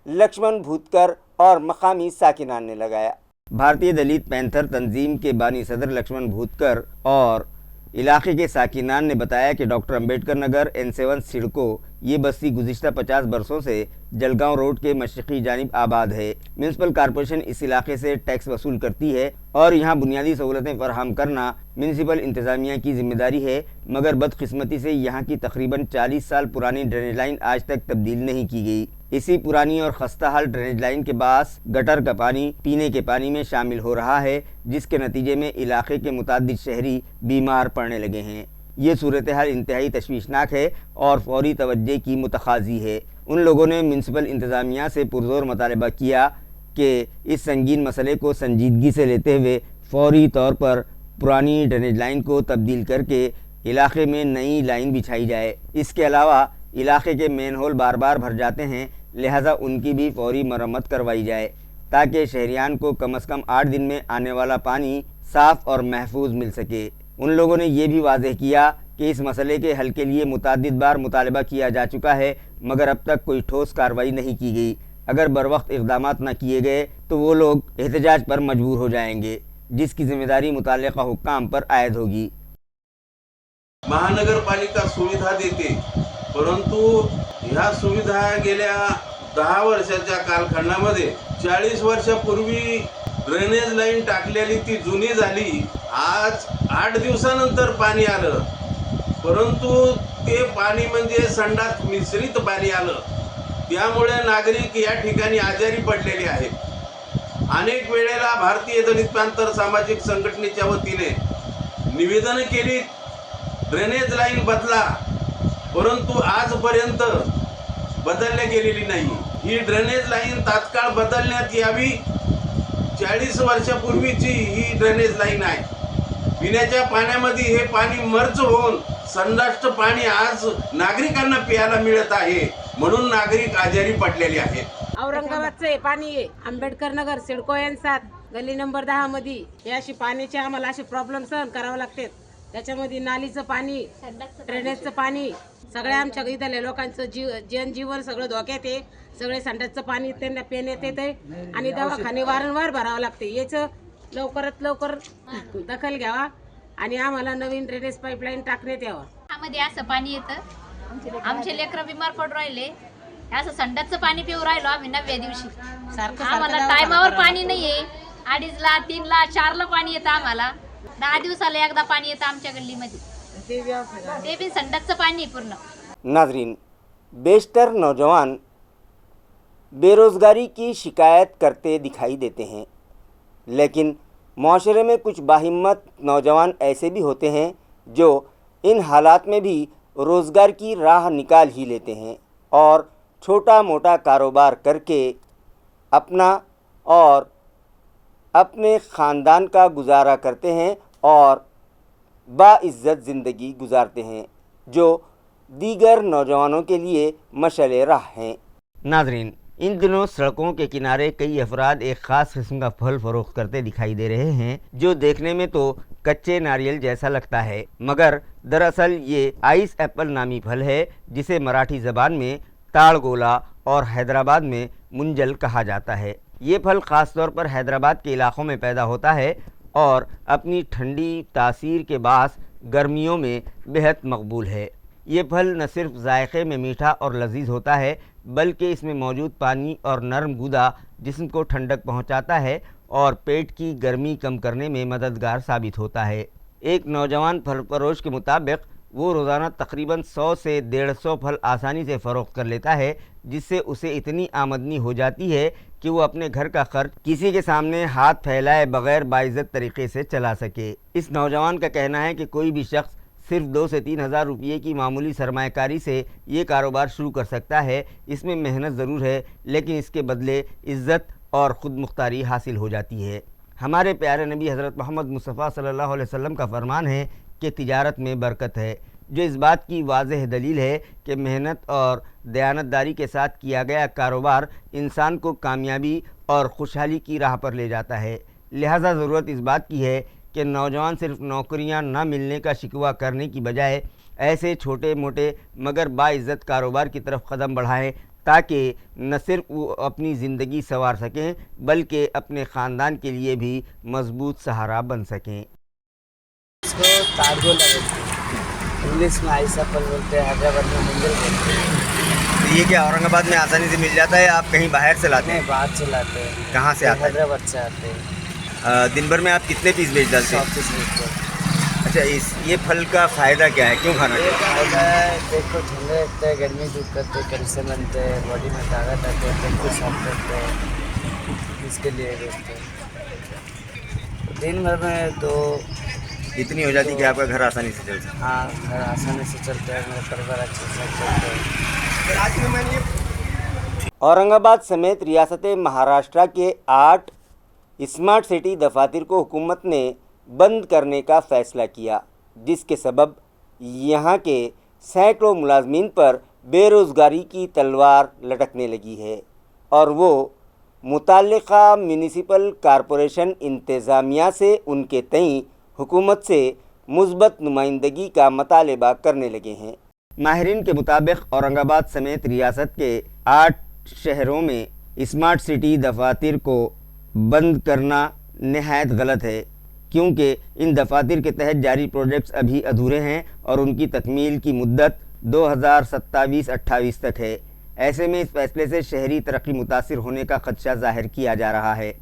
लक्ष्मण भूतकर और मकामी साकिनान ने लगाया. भारतीय दलित पैंथर तंजीम के बानी सदर लक्ष्मण भूतकर और इलाके के साकिनान ने बताया कि डॉक्टर अम्बेडकर नगर N7 सिडको ये बस्ती गुज़िश्ता 50 बरसों से जलगांव रोड के मशरक़ी जानिब आबाद है. म्यूनसिपल कॉरपोरेशन इस इलाके से टैक्स वसूल करती है और यहाँ बुनियादी सहूलतें फराहम करना म्यूनसिपल इंतज़ामिया की ज़िम्मेदारी है. मगर बदकिस्मती से यहाँ की तकरीबन 40 साल पुरानी ड्रेनेज लाइन आज तक तब्दील नहीं की गई. इसी पुरानी और खस्ता हाल ड्रेनेज लाइन के बास गटर का पानी पीने के पानी में शामिल हो रहा है, जिसके नतीजे में इलाके के मुताद्दिद शहरी बीमार पड़ने लगे हैं. ये सूरत हाल इंतहाई तशवीशनाक है और फौरी तवज्जो की मुतखाज़ी है. उन लोगों ने म्यूनसिपल इंतज़ामिया से पुरज़ोर मुतालबा किया कि इस संगीन मसले को संजीदगी से लेते हुए फौरी तौर पर पुरानी ड्रेनेज लाइन को तब्दील करके इलाके में नई लाइन बिछाई जाए. इसके अलावा इलाके के मेन होल बार बार भर जाते हैं, लिहाजा उनकी भी फौरी मरम्मत करवाई जाए ताकि शहरियान को कम से कम 8 दिन में आने वाला पानी साफ़ और महफूज मिल सके. उन लोगों ने ये भी वाज़ेह किया कि इस मसले के हल के लिए मुताद्दिद बार मुतालबा किया जा चुका है, मगर अब तक कोई ठोस कार्रवाई नहीं की गई. अगर बरवक्त इक़दामात न किए गए तो वो लोग एहतजाज पर मजबूर हो जाएंगे, जिसकी ज़िम्मेदारी मुताल्लिक़ा हुक्काम पर आयद होगी. महानगरपालिका सुविधा देते, परंतु ह्या सुविधा गेल्या 10 वर्षाच्या कालखंडामध्ये 40 वर्षापूर्वी ड्रेनेज लाईन टाकलेली ती जुनी झाली. आज 8 दिवसानंतर पाणी आलं, परंतु ते पाणी म्हणजे संडास मिश्रित पाणी आलं. त्यामुळे नागरिक या ठिकाणी आजारी पडलेले आहेत. अनेक वेळेला भारतीय दलित पॅंथर सामाजिक संघटनेच्या वतीने निवेदन केली, ड्रेनेज लाईन बदला, परंतु आजपर्यंत बदलल्या गेलेली नाही. ही ड्रेनेज लाईन तात्काळ बदलण्यात यावी. 40 वर्षापूर्वीची ही ड्रेनेज लाईन आहे. पिण्याच्या पाण्यामध्ये हे पाणी मर्ज होऊन संडास पाणी आज नागरिकांना प्यायला मिळत आहे, म्हणून नागरिक आजारी पडलेले आहेत. औरंगाबादचे पाणी आहे, आंबेडकर नगर सिडको N7 गल्ली नंबर 10 मध्ये हे अशी पाण्याचे आम्हाला असे प्रॉब्लेम सहन करावे लागतात. त्याच्यामध्ये नालीचं पाणी, ड्रेनेजचं पाणी, सगळ्या आमच्या इथल्या लोकांचं जनजीवन सगळं धोक्यात आहे. सगळे संडासचं पाणी त्यांना पिण्यात येते आणि दवाखाने वारंवार भरावं लागते. याचं लवकरात लवकर दखल घ्यावा आणि आम्हाला नवीन ड्रेनेज पाईपलाईन टाकण्यात यावा. त्यामध्ये असं पाणी येतं, आमचे लेकरं बिमार पडून राहिले. असं संडासचं पाणी पिऊ राहिलो आम्ही 9व्या दिवशी. आम्हाला टायमावर पाणी नाहीये. 2:30ला 3ला 4ला पाणी येतं. आम्हाला 10 दिवसाला एकदा पाणी येतं आमच्या गल्लीमध्ये, ते भी संडासचं पाणी पूर्ण. नाजरीन, बेशतर नौजवान बेरोज़गारी की शिकायत करते दिखाई देते हैं, लेकिन माशरे में कुछ बाहिम्मत नौजवान ऐसे भी होते हैं जो इन हालात में भी रोज़गार की राह निकाल ही लेते हैं और छोटा मोटा कारोबार करके अपना और अपने ख़ानदान का गुजारा करते हैं और बाइज़्ज़त ज़िंदगी गुजारते हैं, जो दीगर नौजवानों के लिए मशअल राह हैं. नाज़रीन, इन दिनों सड़कों के किनारे कई अफराद एक ख़ास किस्म का फल फ़रोख्त करते दिखाई दे रहे हैं, जो देखने में तो कच्चे नारियल जैसा लगता है, मगर दरअसल ये आइस एप्पल नामी फल है, जिसे मराठी ज़बान में ताड़ गोला और हैदराबाद में मुंजल कहा जाता है. یہ پھل خاص طور پر حیدرآباد کے علاقوں میں پیدا ہوتا ہے اور اپنی ٹھنڈی تاثیر کے باعث گرمیوں میں بہت مقبول ہے۔ یہ پھل نہ صرف ذائقے میں میٹھا اور لذیذ ہوتا ہے بلکہ اس میں موجود پانی اور نرم گودا جسم کو ٹھنڈک پہنچاتا ہے اور پیٹ کی گرمی کم کرنے میں مددگار ثابت ہوتا ہے۔ ایک نوجوان پھل فروش کے مطابق وہ روزانہ تقریباً 100 سے 150 پھل آسانی سے فروخت کر لیتا ہے، جس سے اسے اتنی آمدنی ہو جاتی ہے کہ وہ اپنے گھر کا خرچ کسی کے سامنے ہاتھ پھیلائے بغیر باعزت طریقے سے چلا سکے۔ اس نوجوان کا کہنا ہے کہ کوئی بھی شخص صرف 2 سے 3 ہزار روپے کی معمولی سرمایہ کاری سے یہ کاروبار شروع کر سکتا ہے۔ اس میں محنت ضرور ہے لیکن اس کے بدلے عزت اور خود مختاری حاصل ہو جاتی ہے۔ ہمارے پیارے نبی حضرت محمد مصطفیٰ صلی اللہ علیہ وسلم کا فرمان ہے کہ تجارت میں برکت ہے، جو اس بات کی واضح دلیل ہے کہ محنت اور دیانتداری کے ساتھ کیا گیا کاروبار انسان کو کامیابی اور خوشحالی کی راہ پر لے جاتا ہے۔ لہٰذا ضرورت اس بات کی ہے کہ نوجوان صرف نوکریاں نہ ملنے کا شکوہ کرنے کی بجائے ایسے چھوٹے موٹے مگر باعزت کاروبار کی طرف قدم بڑھائیں تاکہ نہ صرف وہ اپنی زندگی سنوار سکیں بلکہ اپنے خاندان کے لیے بھی مضبوط سہارا بن سکیں۔ اس کو تارگو لگے انگلش میں ایسا پھل بولتے ہیں، حیدرآباد میں منجل بولتے ہیں۔ یہ کیا اورنگ آباد میں آسانی سے مل جاتا ہے؟ آپ کہیں باہر سے لاتے ہیں؟ باہر سے لاتے ہیں۔ کہاں سے آتے ہیں؟ حیدرآباد سے آتے ہیں۔ دن بھر میں آپ کتنے پیس بیچ ڈالتے ہیں؟ 100 پیس بیچتے ہیں۔ اچھا، یہ پھل کا فائدہ کیا ہے؟ کیوں کھانا یہ چاہیے؟ فائدہ ہے، پیٹ کو ٹھنڈا رکھتا ہے، گرمی دور کرتے ہیں، کیلشیم بنتے ہیں، باڈی میں طاقت آتے ہیں، پیٹ کو صاف کرتے ہیں، اس کے لیے بیچتے ہیں۔ دن بھر میں تو اتنی ہو جاتی کہ آپ کا گھر آسانی سے چلتا ہے؟ ہاں، گھر آسانی سے چلتا ہے، میرا پریوار اچھے سے چلتا ہے۔ اورنگ آباد سمیت ریاست مہاراشٹرا کے 8 اسمارٹ سٹی دفاتر کو حکومت نے بند کرنے کا فیصلہ کیا، جس کے سبب یہاں کے سینکڑوں ملازمین پر بے روزگاری کی تلوار لٹکنے لگی ہے اور وہ متعلقہ میونسپل کارپوریشن انتظامیہ سے ان کے تئیں حکومت سے مثبت نمائندگی کا مطالبہ کرنے لگے ہیں۔ ماہرین کے مطابق اورنگ آباد سمیت ریاست کے 8 شہروں میں اسمارٹ سٹی دفاتر کو بند کرنا نہایت غلط ہے، کیونکہ ان دفاتر کے تحت جاری پروجیکٹس ابھی ادھورے ہیں اور ان کی تکمیل کی مدت 2027-28 تک ہے۔ ایسے میں اس فیصلے سے شہری ترقی متاثر ہونے کا خدشہ ظاہر کیا جا رہا ہے۔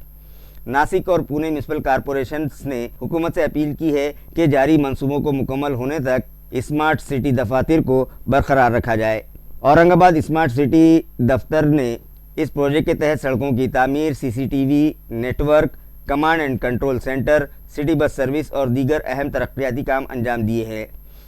ناسک اور پونے میونسپل کارپوریشنز نے حکومت سے اپیل کی ہے کہ جاری منصوبوں کو مکمل ہونے تک اسمارٹ سٹی دفاتر کو برقرار رکھا جائے۔ اورنگ آباد اسمارٹ سٹی دفتر نے اس پروجیکٹ کے تحت سڑکوں کی تعمیر، CCTV network, command and control centre, city bus service اور دیگر اہم ترقیاتی کام انجام دیے ہیں،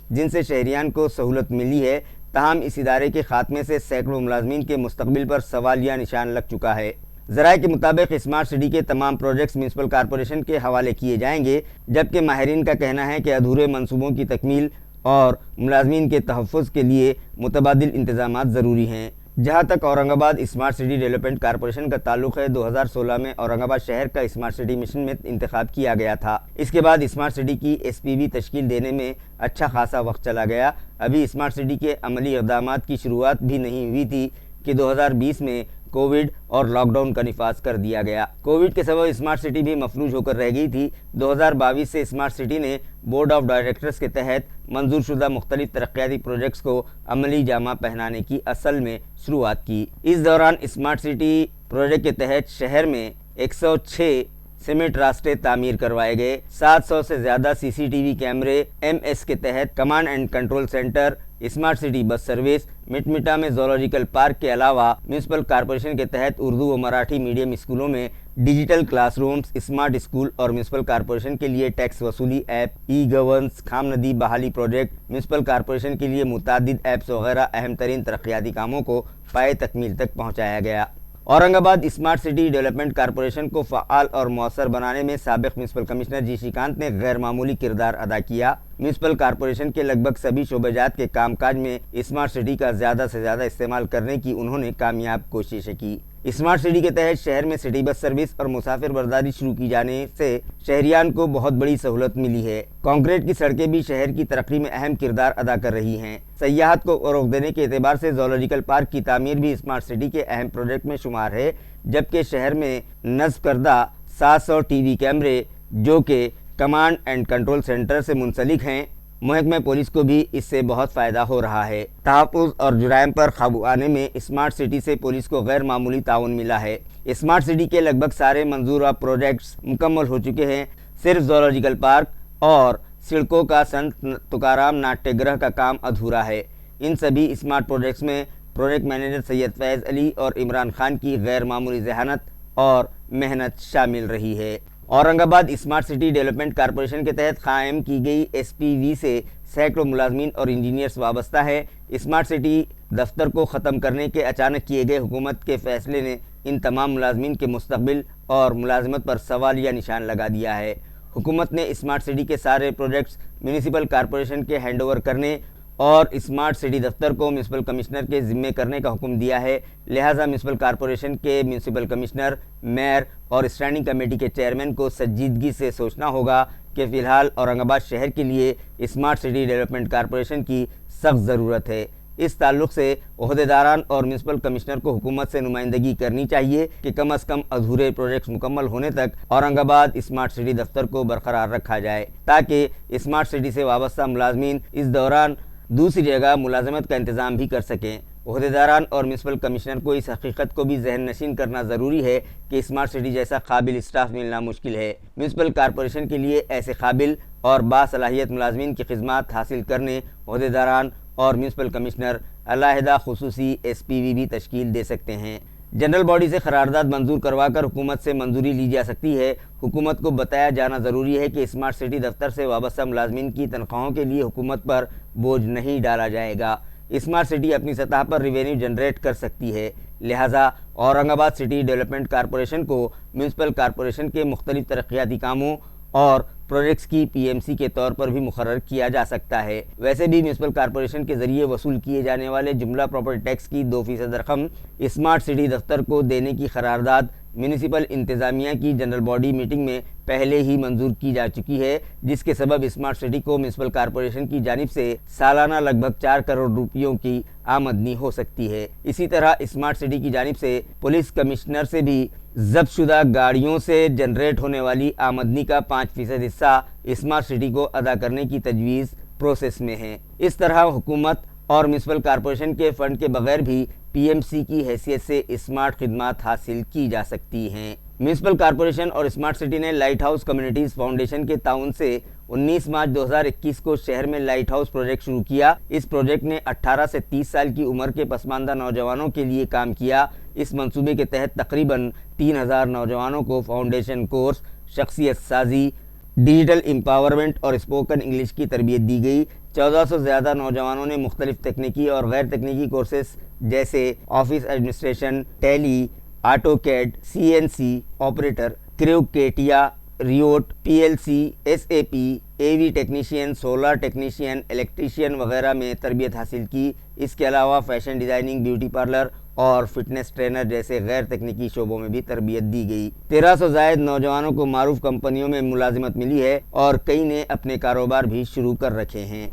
جن سے شہریان کو سہولت ملی ہے۔ تاہم اس ادارے کے خاتمے سے سینکڑوں ملازمین کے مستقبل پر سوالیہ نشان لگ چکا ہے۔ ذرائع کے مطابق اسمارٹ سٹی کے تمام پروجیکٹس میونسپل کارپوریشن کے حوالے کیے جائیں گے، جبکہ ماہرین کا کہنا ہے کہ ادھورے منصوبوں کی تکمیل اور ملازمین کے تحفظ کے لیے متبادل انتظامات ضروری ہیں۔ جہاں تک اورنگ آباد اسمارٹ سٹی ڈیولپمنٹ کارپوریشن کا تعلق ہے، 2016 میں اورنگ آباد شہر کا اسمارٹ سٹی مشن میں انتخاب کیا گیا تھا۔ اس کے بعد اسمارٹ سٹی کی SPV تشکیل دینے میں اچھا خاصا وقت چلا گیا۔ ابھی اسمارٹ سٹی کے عملی اقدامات کی شروعات بھی نہیں ہوئی تھی کہ 2020 میں کووڈ اور لاک ڈاؤن کا نفاذ کر دیا گیا۔ کووڈ کے سبب اسمارٹ سٹی بھی مفلوج ہو کر رہ گئی تھی۔ 2022 سے اسمارٹ سٹی نے بورڈ آف ڈائریکٹرز کے تحت منظور شدہ مختلف ترقیاتی پروجیکٹس کو عملی جامہ پہنانے کی اصل میں شروعات کی۔ اس دوران اسمارٹ سٹی پروجیکٹ کے تحت شہر میں 106 سیمنٹ راستے تعمیر کروائے گئے، 700 سے زیادہ CCTV کیمرے، MS کے تحت command and control centre, smart city bus service, Mitmita میں زولوجیکل پارک کے علاوہ میونسپل کارپوریشن کے تحت اردو و مراٹھی میڈیم اسکولوں میں digital class rooms, smart school اور میونسپل کارپوریشن کے لیے ٹیکس وصولی ایپ، گورننس، خام ندی بحالی پروجیکٹ، میونسپل کارپوریشن کے لیے متعدد ایپس وغیرہ اہم ترین ترقیاتی کاموں کو پائے تکمیل تک پہنچایا گیا۔ اورنگ آباد اسمارٹ سٹی ڈیولپمنٹ کارپوریشن کو فعال اور مؤثر بنانے میں سابق میونسپل کمشنر جی شریکانت نے غیر معمولی کردار ادا کیا۔ میونسپل کارپوریشن کے لگ بھگ سبھی شعبہ جات کے کام کاج میں اسمارٹ سٹی کا زیادہ سے زیادہ استعمال کرنے کی انہوں نے کامیاب کوششیں کی۔ स्मार्ट सिटी के तहत शहर में सिटी बस सर्विस और मुसाफिर बर्दारी शुरू की जाने से शहरियान को बहुत बड़ी सहूलत मिली है। कंक्रीट की सड़कें भी शहर की तरक्की में अहम किरदार अदा कर रही हैं। सयाहत को फरोग देने के एतबार से ज़ूलॉजिकल पार्क की तामीर भी स्मार्ट सिटी के अहम प्रोजेक्ट में शुमार है, जबकि शहर में नस्ब करदा 700 टीवी कैमरे जो कि कमांड एंड कंट्रोल सेंटर से मुंसलिक हैं, महकमे पुलिस को भी इससे बहुत फ़ायदा हो रहा है। तहफ़्फ़ुज़ और जुराइम पर काबू आने में स्मार्ट सिटी से पुलिस को गैर मामूली ताउन मिला है। स्मार्ट सिटी के लगभग सारे मंजूरा प्रोजेक्ट्स मुकम्मल हो चुके हैं। सिर्फ ज़ूलॉजिकल पार्क और सिडको का संत तुकाराम नाट्यगृह का काम अधूरा है। इन सभी स्मार्ट प्रोजेक्ट्स में प्रोजेक्ट मैनेजर सैयद फैज़ अली और इमरान खान की गैर मामूली जहानत और मेहनत शामिल रही है। Aurangabad smart city development corporation के तहत कायम की गई SPV से सैकड़ों मुलाजमीन और इंजीनियर्स वाबस्ता है। स्मार्ट सिटी दफ्तर को ख़त्म करने के अचानक किए गए हुकूमत के फैसले ने इन तमाम मुलाजमीन के मुस्तकबिल और मुलाजमत पर सवालिया निशान लगा दिया है। हुकूमत ने स्मार्ट सिटी के सारे प्रोजेक्ट्स म्यूनिसिपल कॉरपोरेशन के हैंडओवर करने और स्मार्ट सिटी दफ्तर को म्यूनिसिपल कमिश्नर के ज़िम्मे करने का हुक्म दिया है। लिहाजा म्यूनिसिपल कॉरपोरेशन के म्यूनिसिपल कमिश्नर, मेयर और स्टैंडिंग कमेटी के चेयरमैन को संजीदगी से सोचना होगा कि फ़िलहाल औरंगाबाद शहर के लिए स्मार्ट सिटी डेवलपमेंट कॉरपोरेशन की सख्त ज़रूरत है। इस ताल्लुक़ से ओहदेदारान और म्यूनिसिपल कमिश्नर को हुकूमत से नुमाइंदगी करनी चाहिए कि कम अज़ कम अधूरे प्रोजेक्ट्स मुकम्मल होने तक औरंगाबाद स्मार्ट सिटी दफ्तर को बरकरार रखा जाए, ताकि स्मार्ट सिटी से वाबस्ता मुलाजमीन इस दौरान दूसरी जगह मुलाजमत का इंतज़ाम भी कर सकें। ओहदेदारान और म्यूनिसिपल कमिश्नर को इस हकीकत को भी जहन नशीन करना ज़रूरी है कि स्मार्ट सिटी जैसा काबिल स्टाफ मिलना मुश्किल है। म्यूनिसिपल कॉरपोरेशन के लिए ऐसे काबिल और बासलाहियत मुलाजमीन की खिदमत हासिल करने ओहदेदारान और म्यूनिसिपल कमिश्नर अलहदा खुसूसी SPV भी तश्कील दे सकते हैं। जनरल बॉडी से करारदाद मंजूर करवाकर हुकूमत से मंजूरी ली जा सकती है। हुकूमत को बताया जाना ज़रूरी है कि स्मार्ट सिटी दफ्तर से वाबस्ता मुलाजमीन की तनख्वाहों के लिए हुकूमत पर बोझ नहीं डाला जाएगा। स्मार्ट सिटी अपनी सतह पर रिवेन्यू जनरेट कर सकती है, लिहाजा औरंगाबाद सिटी डेवलपमेंट कॉरपोरेशन को म्यूनिसिपल कॉरपोरेशन के मुख्तलिफ तरक्याती कामों और प्रोजेक्ट्स की PMC के तौर पर भी मुकर्रर किया जा सकता है। वैसे भी म्यूनिसिपल कॉरपोरेशन के ज़रिए वसूल किए जाने वाले जुमला प्रॉपर्टी टैक्स की 2% रकम स्मार्ट सिटी दफ्तर को देने की करारदाद म्यूनिसिपल इंतज़ामिया की जनरल बॉडी मीटिंग में पहले ही मंजूर की जा चुकी है, जिसके सबब स्मार्ट सिटी को म्यूनिसिपल कॉरपोरेशन की जानिब से सालाना लगभग 4 करोड़ रुपयों की आमदनी हो सकती है। इसी तरह स्मार्ट सिटी की जानिब से पुलिस कमिश्नर से भी ज़ब्तशुदा गाड़ियों से जनरेट होने वाली आमदनी का 5% हिस्सा स्मार्ट सिटी को अदा करने की तजवीज़ प्रोसेस में है। इस तरह हुकूमत और म्यूनिसिपल कॉरपोरेशन के फंड के बगैर भी PMC की हैसियत से स्मार्ट खिदमत हासिल की जा सकती हैं। म्यूनिसिपल कॉरपोरेशन और स्मार्ट सिटी ने लाइट हाउस कम्युनिटीज़ फाउंडेशन के ताउन से 19 मार्च 2021 को शहर में लाइट हाउस प्रोजेक्ट शुरू किया। इस प्रोजेक्ट ने 18 से 30 साल की उम्र के पसमानदा नौजवानों के लिए काम किया। इस मंसूबे के तहत तकरीबन 3000 नौजवानों को फाउंडेशन कोर्स, शख्सियत साजी, डिजिटल एम्पावरमेंट और स्पोकन इंग्लिश की तरबियत दी गई। 1400 से ज़्यादा नौजवानों ने मुख्तलिफ तकनीकी और गैर तकनीकी कोर्सेस जैसे office administration, Tally, AutoCAD, CNC operator, क्रेवकेटिया, रियोट, PLC, SAP, AV technician, solar technician, electrician वगैरह में तरबियत हासिल की। इसके अलावा फैशन डिज़ाइनिंग, ब्यूटी पार्लर और फिटनेस ट्रेनर जैसे गैर तकनीकी शोबों में भी तरबियत दी गई। 1300 जायद नौजवानों को मारूफ कंपनियों में मुलाजिमत मिली है और कई ने अपने कारोबार भी शुरू कर रखे हैं।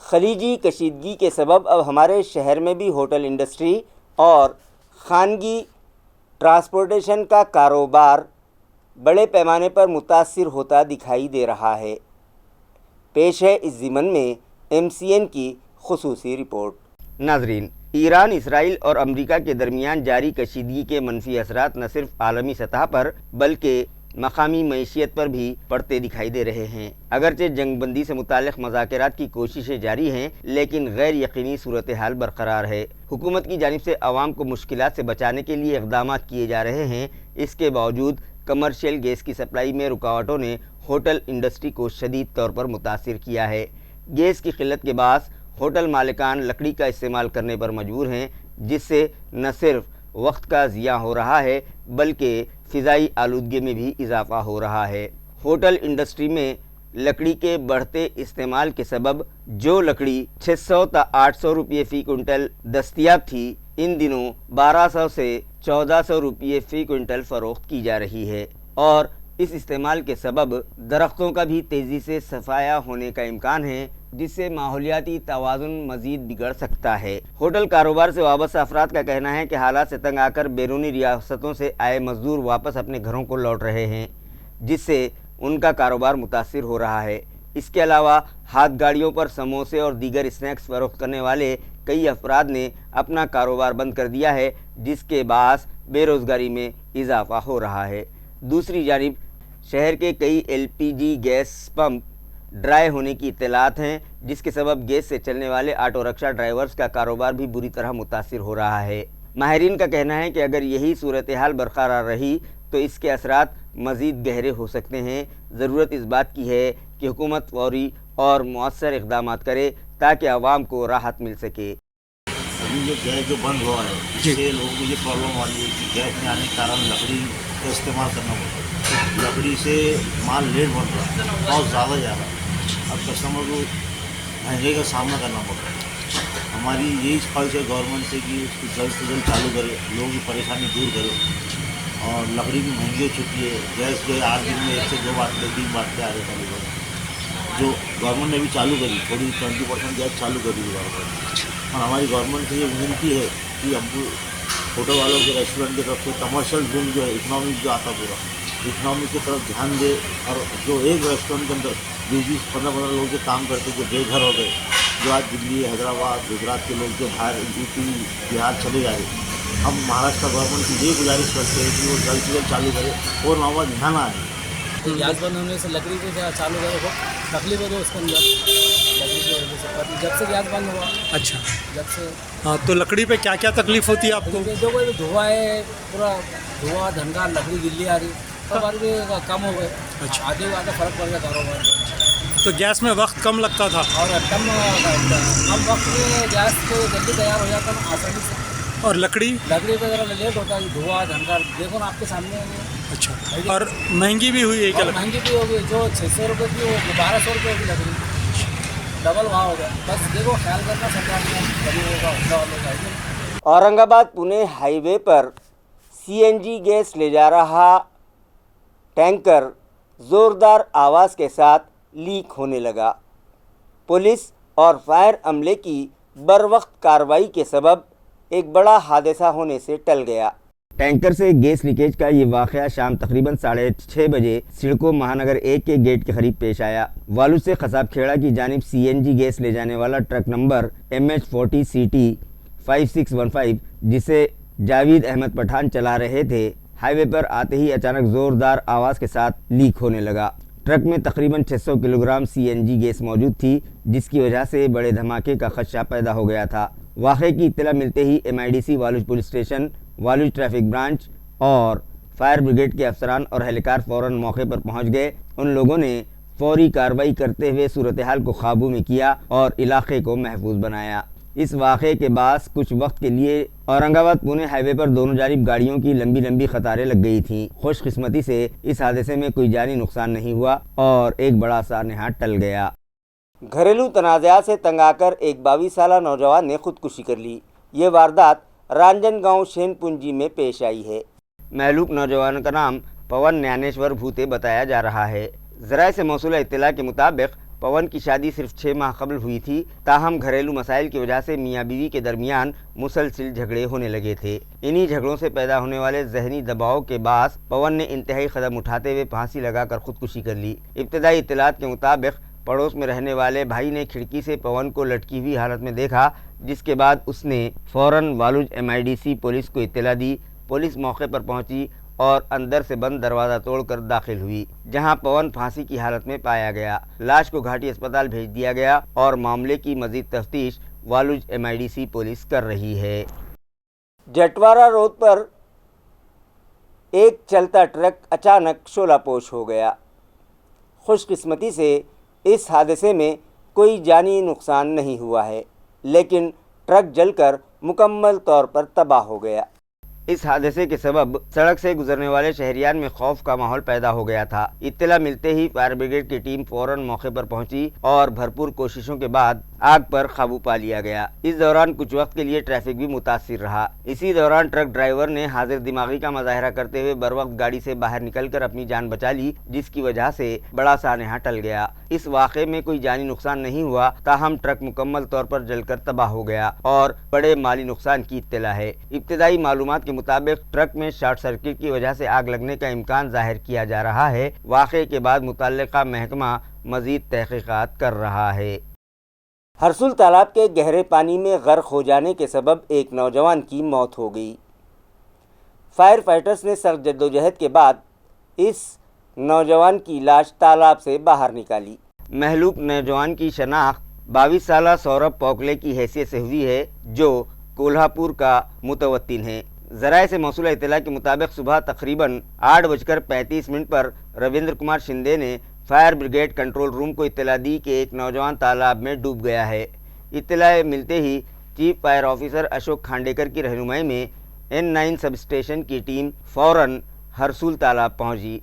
खलीजी कशीदगी के सबब अब हमारे शहर में भी होटल इंडस्ट्री और खानगी ट्रांसपोर्टेशन का कारोबार बड़े पैमाने पर मुतासिर होता दिखाई दे रहा है। पेश है इस ज़िमन में MCN की खुसूसी रिपोर्ट। नाजरीन, ईरान, इसराइल और अमेरिका के दरमियान जारी कशीदगी के मनफी असरात न सिर्फ आलमी सतह पर बल्कि मकामी मईशियत पर भी पड़ते दिखाई दे रहे हैं। अगरचे जंगबंदी से मुताल्लिक़ मुज़ाकरात की कोशिशें जारी हैं, लेकिन गैर यकीनी सूरत हाल बरकरार है। हुकूमत की जानिब से आवाम को मुश्किलात से बचाने के लिए इक़दामात किए जा रहे हैं। इसके बावजूद कमर्शियल गैस की सप्लाई में रुकावटों ने होटल इंडस्ट्री को शदीद तौर पर मुतासिर किया है। गैस की किल्लत के बास होटल मालिकान लकड़ी का इस्तेमाल करने पर मजबूर हैं, जिससे न सिर्फ वक्त का ज़िया हो रहा है बल्कि फ़िज़ाई आलूदगी में भी इजाफ़ा हो रहा है। होटल इंडस्ट्री में लकड़ी के बढ़ते इस्तेमाल के सबब जो लकड़ी 600 ता 800 रुपये फ़ी कुंटल दस्तयाब थी, इन दिनों 1200 से 1400 रुपये फ़ी क्विंटल फ़रोख्त की जा रही है और इस इस्तेमाल के सबब दरख्तों का भी तेज़ी से सफाया होने का इम्कान है, जिससे माहौलियाती तवाज़ुन मज़ीद बिगड़ सकता है। होटल कारोबार से वाबस्ता अफराद का कहना है कि हालात से तंग आकर बैरूनी रियासतों से आए मज़दूर वापस अपने घरों को लौट रहे हैं, जिससे उनका कारोबार मुतासिर हो रहा है। इसके अलावा हाथ गाड़ियों पर समोसे और दीगर स्नैक्स फ़रोख्त करने वाले कई अफराद ने अपना कारोबार बंद कर दिया है, जिसके बायस बेरोज़गारी में इजाफ़ा हो रहा है। दूसरी जानिब शहर के कई LPG गैस पंप ड्राई होने की इत्तलात हैं, जिसके सबब गैस से चलने वाले ऑटो रिक्शा ड्राइवर्स का कारोबार भी बुरी तरह मुतासिर हो रहा है। माहिरीन का कहना है कि अगर यही सूरत हाल बरकरार रही तो इसके असरात मज़ीद गहरे हो सकते हैं। ज़रूरत इस बात की है कि हुकूमत फौरी और मौसर इक़दामात करे ताकि आवाम को राहत मिल सके। अभी जो गैस जो बंद हुआ है, इससे लोगों को ये प्रॉब्लम आ रही है कि गैस नहीं आने के कारण लकड़ी का इस्तेमाल करना पड़ता है। लकड़ी से माल लेट बन रहा है, बहुत ज़्यादा जा रहा है। अब कस्टमर को महंगाई का सामना करना पड़ रहा है। हमारी यही ख्वाहिश है गवर्नमेंट से कि उसको जल्द से जल्द चालू करे, लोगों की परेशानी दूर करे। और लकड़ी भी महंगी हो चुकी है, गैस जो 8 दिन में 1 से 2 बार 3 बार आ रहे हैं। जो गवर्नमेंट ने भी चालू करी, थोड़ी 20% गैस चालू करी है गवर्नमेंट। और हमारी गवर्नमेंट से ये विनती है कि हमको होटल वालों के, रेस्टोरेंट की तरफ से कमर्शियल ड्रिंक जो है, इकनॉमिक जो आता पूरा इकनॉमिक की तरफ ध्यान दे। और जो एक रेस्टोरेंट के अंदर 20-15 लोग जो काम करते, जो बेघर हो गए, जो आज दिल्ली, हैदराबाद, गुजरात के लोग जो बाहर यूपी बिहार चले जा रहे, हम महाराष्ट्र गवर्नमेंट की ये गुजारिश करते हैं कि वो जल्द से जल्द चालू करे और नौबा ध्यान आए। तो गैस बंद होने से लकड़ी को चालू करे बहुत तकलीफ हो गई उसके अंदर, लकड़ी की वजह से। पर जब से गैस बंद हुआ, अच्छा, जब से हाँ, तो लकड़ी पे क्या क्या तकलीफ होती है आपको? जो कोई धुआं है, पूरा धुआं धनका लकड़ी गिल्ली आ रही, सब भी कम हो गए। अच्छा, आधे फर्क पड़ गया कारोबार। तो गैस में वक्त कम लगता था और कम वक्त में गैस को जल्दी तैयार हो जाता है आसानी से। और लकड़ी पे ज़रा लेट होता है, धुआं धनका देखो ना आपके सामने। अच्छा, और महंगी भी हुई है क्या? महंगी भी होगी, जो 600 रुपये की वो 1200 रुपये की लकड़ी, डबल भाव हो गया। बस देखो, ख्याल करना सरकार ने गरीबों का, उठा वालों का। औरंगाबाद पुणे हाईवे पर CNG गैस ले जा रहा टैंकर ज़ोरदार आवाज़ के साथ लीक होने लगा। पुलिस और फायर अमले की बरवक्त कार्रवाई के सबब एक बड़ा हादसा होने से टल गया। टैंकर से गैस लीकेज का ये वाक़या शाम तकरीबन 6:30 बजे सिडको महानगर 1 के गेट के करीब पेश आया। वालू से खसाबखेड़ा की जानिब CNG गैस ले जाने वाला ट्रक नंबर MH40CT 5615 जिसे जावेद अहमद पठान चला रहे थे, हाईवे पर आते ही अचानक ज़ोरदार आवाज़ के साथ लीक होने लगा। ट्रक में तकरीबन 600 किलोग्राम CNG गैस मौजूद थी, जिसकी वजह से बड़े धमाके का खदशा पैदा हो गया था। वाक़े की इत्तला मिलते ही MIDC Waluj police station, Waluj traffic branch और फायर ब्रिगेड के अफसरान और एहलकार फ़ौरन मौके पर पहुंच गए। उन लोगों ने फौरी कार्रवाई करते हुए सूरत हाल को काबू में किया और इलाके को महफूज बनाया। इस वाक़े के बाद कुछ वक्त के लिए औरंगाबाद पुणे हाईवे पर दोनों जानिब गाड़ियों की लंबी लंबी कतारें लग गई थीं। खुशकिस्मती से इस हादसे में कोई जानी नुकसान नहीं हुआ और एक बड़ा सानहा टल गया। घरेलू तनाज़ात से तंग आकर एक 22 साला नौजवान ने खुदकुशी कर ली। ये वारदात रांजनगांव शेनपुंजी में पेश आई है। महलूक नौजवान का नाम पवन ज्ञानेश्वर भूते बताया जा रहा है। ज़राए से मौसूला इत्तला के मुताबिक पवन की शादी सिर्फ 6 माह कबल हुई थी, ताहम घरेलू मसाइल की वजह से मियाँ बीवी के दरमियान मुसलसिल झगड़े होने लगे थे। इन्हीं झगड़ों से पैदा होने वाले जहनी दबाव के बाद पवन ने इंतहाई कदम उठाते हुए फांसी लगाकर खुदकुशी कर ली। इब्तदाई इत्तलात के मुताबिक पड़ोस में रहने वाले भाई ने खिड़की से पवन को लटकी हुई हालत में देखा, जिसके बाद उसने फ़ौरन वालूज MIDC पुलिस को इत्तला दी। पुलिस मौके पर पहुंची और अंदर से बंद दरवाज़ा तोड़कर दाखिल हुई, जहां पवन फांसी की हालत में पाया गया। लाश को घाटी अस्पताल भेज दिया गया और मामले की मज़ीद तफ्तीश वालूज MIDC पुलिस कर रही है। जटवारा रोड पर एक चलता ट्रक अचानक शोलापोश हो गया। खुशकिस्मती से इस हादसे में कोई जानी नुकसान नहीं हुआ है, लेकिन ट्रक जलकर मुकम्मल तौर पर तबाह हो गया। इस हादसे के सबब सड़क से गुजरने वाले शहरियान में खौफ का माहौल पैदा हो गया था। इत्तला मिलते ही फायर ब्रिगेड की टीम फौरन मौके पर पहुंची और भरपूर कोशिशों के बाद आग पर काबू पा लिया गया। इस दौरान कुछ वक्त के लिए ट्रैफिक भी मुतासिर रहा। इसी दौरान ट्रक ड्राइवर ने हाजिर दिमागी का मुजाहरा करते हुए बर वक्त गाड़ी से बाहर निकलकर अपनी जान बचा ली, जिसकी वजह से बड़ा सानहा टल गया। इस वाक़े में कोई जानी नुकसान नहीं हुआ, ताहम ट्रक मुकम्मल तौर पर जलकर तबाह हो गया और बड़े माली नुकसान की इत्तला है। इब्तिदाई मालूमात के मुताबिक ट्रक में शॉर्ट सर्किट की वजह से आग लगने का इम्कान जाहिर किया जा रहा है। वाक़े के बाद मुतल्लिका महकमा मज़ीद तहक़ीक़ात कर रहा है। हरसुल तालाब के गहरे पानी में गर्क हो जाने के सबब एक नौजवान की मौत हो गई। फायर फाइटर्स ने सख्त जद्दोजहद के बाद इस नौजवान की लाश तालाब से बाहर निकाली। महलूक नौजवान की शनाख्त 22 साला सौरभ पोकले की हैसियत से हुई है, जो कोल्हापुर का मुतवत्तिन है। ज़राए से मौसूल इत्तला के मुताबिक सुबह तकरीबन 8:35 पर रविंद्र कुमार शिंदे ने फायर ब्रिगेड कंट्रोल रूम को इत्तला दी कि एक नौजवान तालाब में डूब गया है। इत्तला मिलते ही chief fire officer Ashok Khandekar की रहनुमाई में N9 सब स्टेशन की टीम फ़ौरन हरसुल तालाब पहुंची।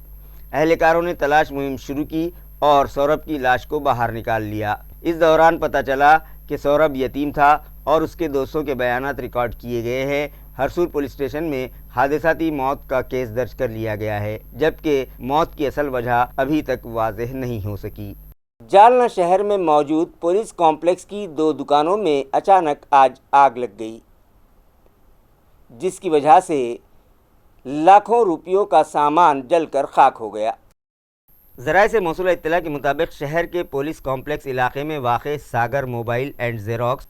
अहलकारों ने तलाश मुहिम शुरू की और सौरभ की लाश को बाहर निकाल लिया। इस दौरान पता चला कि सौरभ यतीम था और उसके दोस्तों के बयानात रिकॉर्ड किए गए हैं। हरसुल पुलिस स्टेशन में हादसाती मौत का केस दर्ज कर लिया गया है, जबकि मौत की असल वजह अभी तक वाज़ेह नहीं हो सकी। जालना शहर में मौजूद पुलिस कॉम्प्लेक्स की 2 दुकानों में अचानक आज आग लग गई, जिसकी वजह से लाखों रुपयों का सामान जलकर खाक हो गया। ज़राए से मौसूल इत्तला के मुताबिक शहर के पुलिस कॉम्प्लेक्स इलाके में वाक़े सागर मोबाइल एंड ज़ेरॉक्स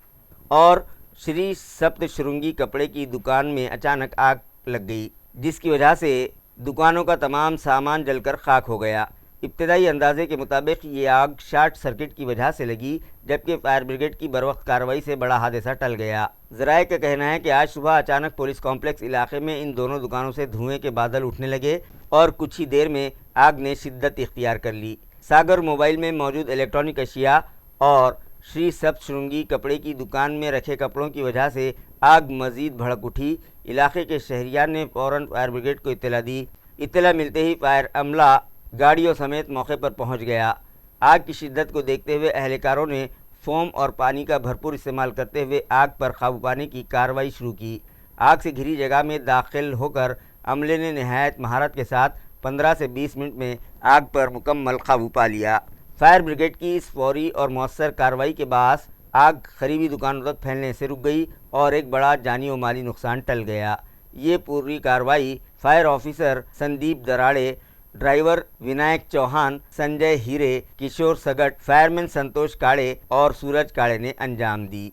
और श्री सप्त श्रृंगी कपड़े की दुकान में अचानक आग लग गई, जिसकी वजह से दुकानों का तमाम सामान जलकर खाक हो गया। इब्तिदाई अंदाजे के मुताबिक ये आग शॉर्ट सर्किट की वजह से लगी, जबकि फायर ब्रिगेड की बरवक्त कार्रवाई से बड़ा हादसा टल गया। ज़राए का कहना है कि आज सुबह अचानक पुलिस कॉम्प्लेक्स इलाके में इन दोनों दुकानों से धुएं के बादल उठने लगे और कुछ ही देर में आग ने शिद्दत इख्तियार कर ली। सागर मोबाइल में मौजूद इलेक्ट्रॉनिक अशिया और श्री सप्त श्रृंगी कपड़े की दुकान में रखे कपड़ों की वजह से आग मज़ीद भड़क उठी। इलाके के शहरियार ने फ़ौरन फायर ब्रिगेड को इत्तला दी। इत्तला मिलते ही फायर अमला गाड़ियों समेत मौके पर पहुंच गया। आग की शिद्दत को देखते हुए अहलकारों ने फोम और पानी का भरपूर इस्तेमाल करते हुए आग पर काबू पाने की कार्रवाई शुरू की। आग से घिरी जगह में दाखिल होकर अमले ने नहायत महारत के साथ 15 से 20 मिनट में आग पर मुकम्मल काबू पा लिया। फायर ब्रिगेड की इस फौरी और मौसर कार्रवाई के बाद आग करीबी दुकानों तक फैलने से रुक गई और एक बड़ा जानी और माली नुकसान टल गया। ये पूरी कार्रवाई fire officer Sandeep Darade, driver Vinayak Chauhan, Sanjay Hire, Kishor सगट, फायरमैन संतोष काळे और सूरज काळे ने अंजाम दी।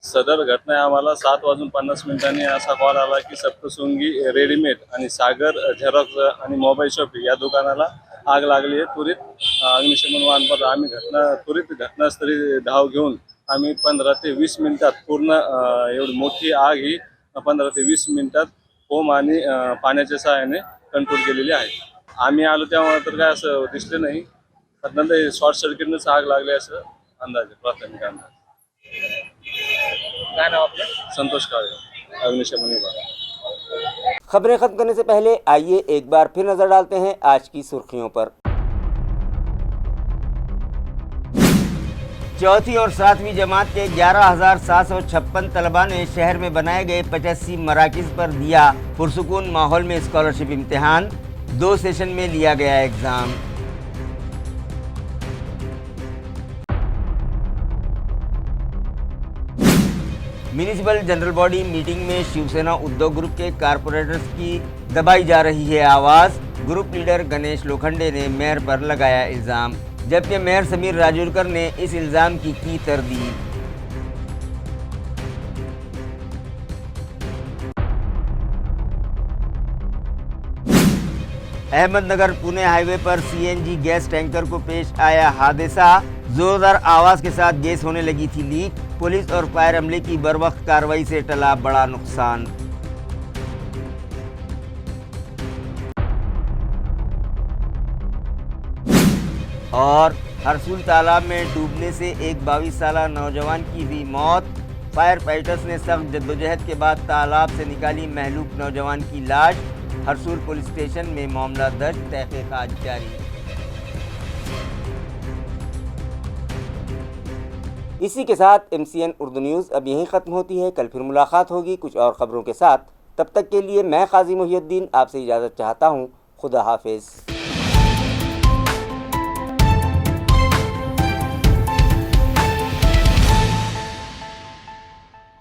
सदर घटना आम्हाला 7:50 असा कॉल आला की सप्तशृंगी रेडीमेड आणि सागर झेरॉक्स आणि मोबाईल शॉप या दुकानाला आग लागली आहे। त्वरित अग्निशमन वाहन पर आम्ही त्वरित घटनास्थळी धाव घेऊन आम्ही 15 ते 20 मिनिटात पूर्ण एवढी मोठी आग ही 15 ते 20 मिनिटात फोम आणि पाण्याच्या सहाय्याने कंट्रोल केलेली आहे। आम्ही आलो तेव्हा तर काय असं दिसलं नाही, नंतर शॉर्ट सर्किटनेच आग लागली असं अंदाज प्राथमिक अंदाज। काय नाव आपलं? संतोष काळे, अग्निशमन विभाग। खबरें खत्म करने से पहले आइए एक बार फिर नजर डालते हैं आज की सुर्खियों पर। चौथी और 7वीं जमात के 11,756 तलबा ने शहर में बनाए गए 85 मराकिज़ पर दिया पुरसुकून माहौल में स्कॉलरशिप इम्तिहान। 2 सेशन में लिया गया exam. Municipal general body meeting में शिवसेना उद्योग ग्रुप के कारपोरेटर्स की दबाई जा रही है आवाज़। ग्रुप लीडर गणेश लोखंडे ने मेयर पर लगाया इल्ज़ाम, जबकि मेयर समीर राजूरकर ने इस इल्ज़ाम की तरदीद। अहमदनगर पुणे हाईवे पर CNG गैस टैंकर को पेश आया हादसा। जोरदार आवाज़ के साथ गैस होने लगी थी लीक। पुलिस और फायर अमले की बरवक्त कार्रवाई से टला बड़ा नुकसान। और हरसुल तालाब में डूबने से एक 22 साला नौजवान की हुई मौत। फायर फाइटर्स ने सख्त जद्दोजहद के बाद तालाब से निकाली महलूक नौजवान की लाश। हरसुल पुलिस स्टेशन में मामला दर्ज, तहकीकात जारी। اسی کے ساتھ MCN اردو نیوز اب یہیں ختم ہوتی ہے. کل پھر ملاقات ہوگی کچھ اور خبروں کے ساتھ. تب تک کے لیے میں قاضی محی الدین آپ سے اجازت چاہتا ہوں. خدا حافظ.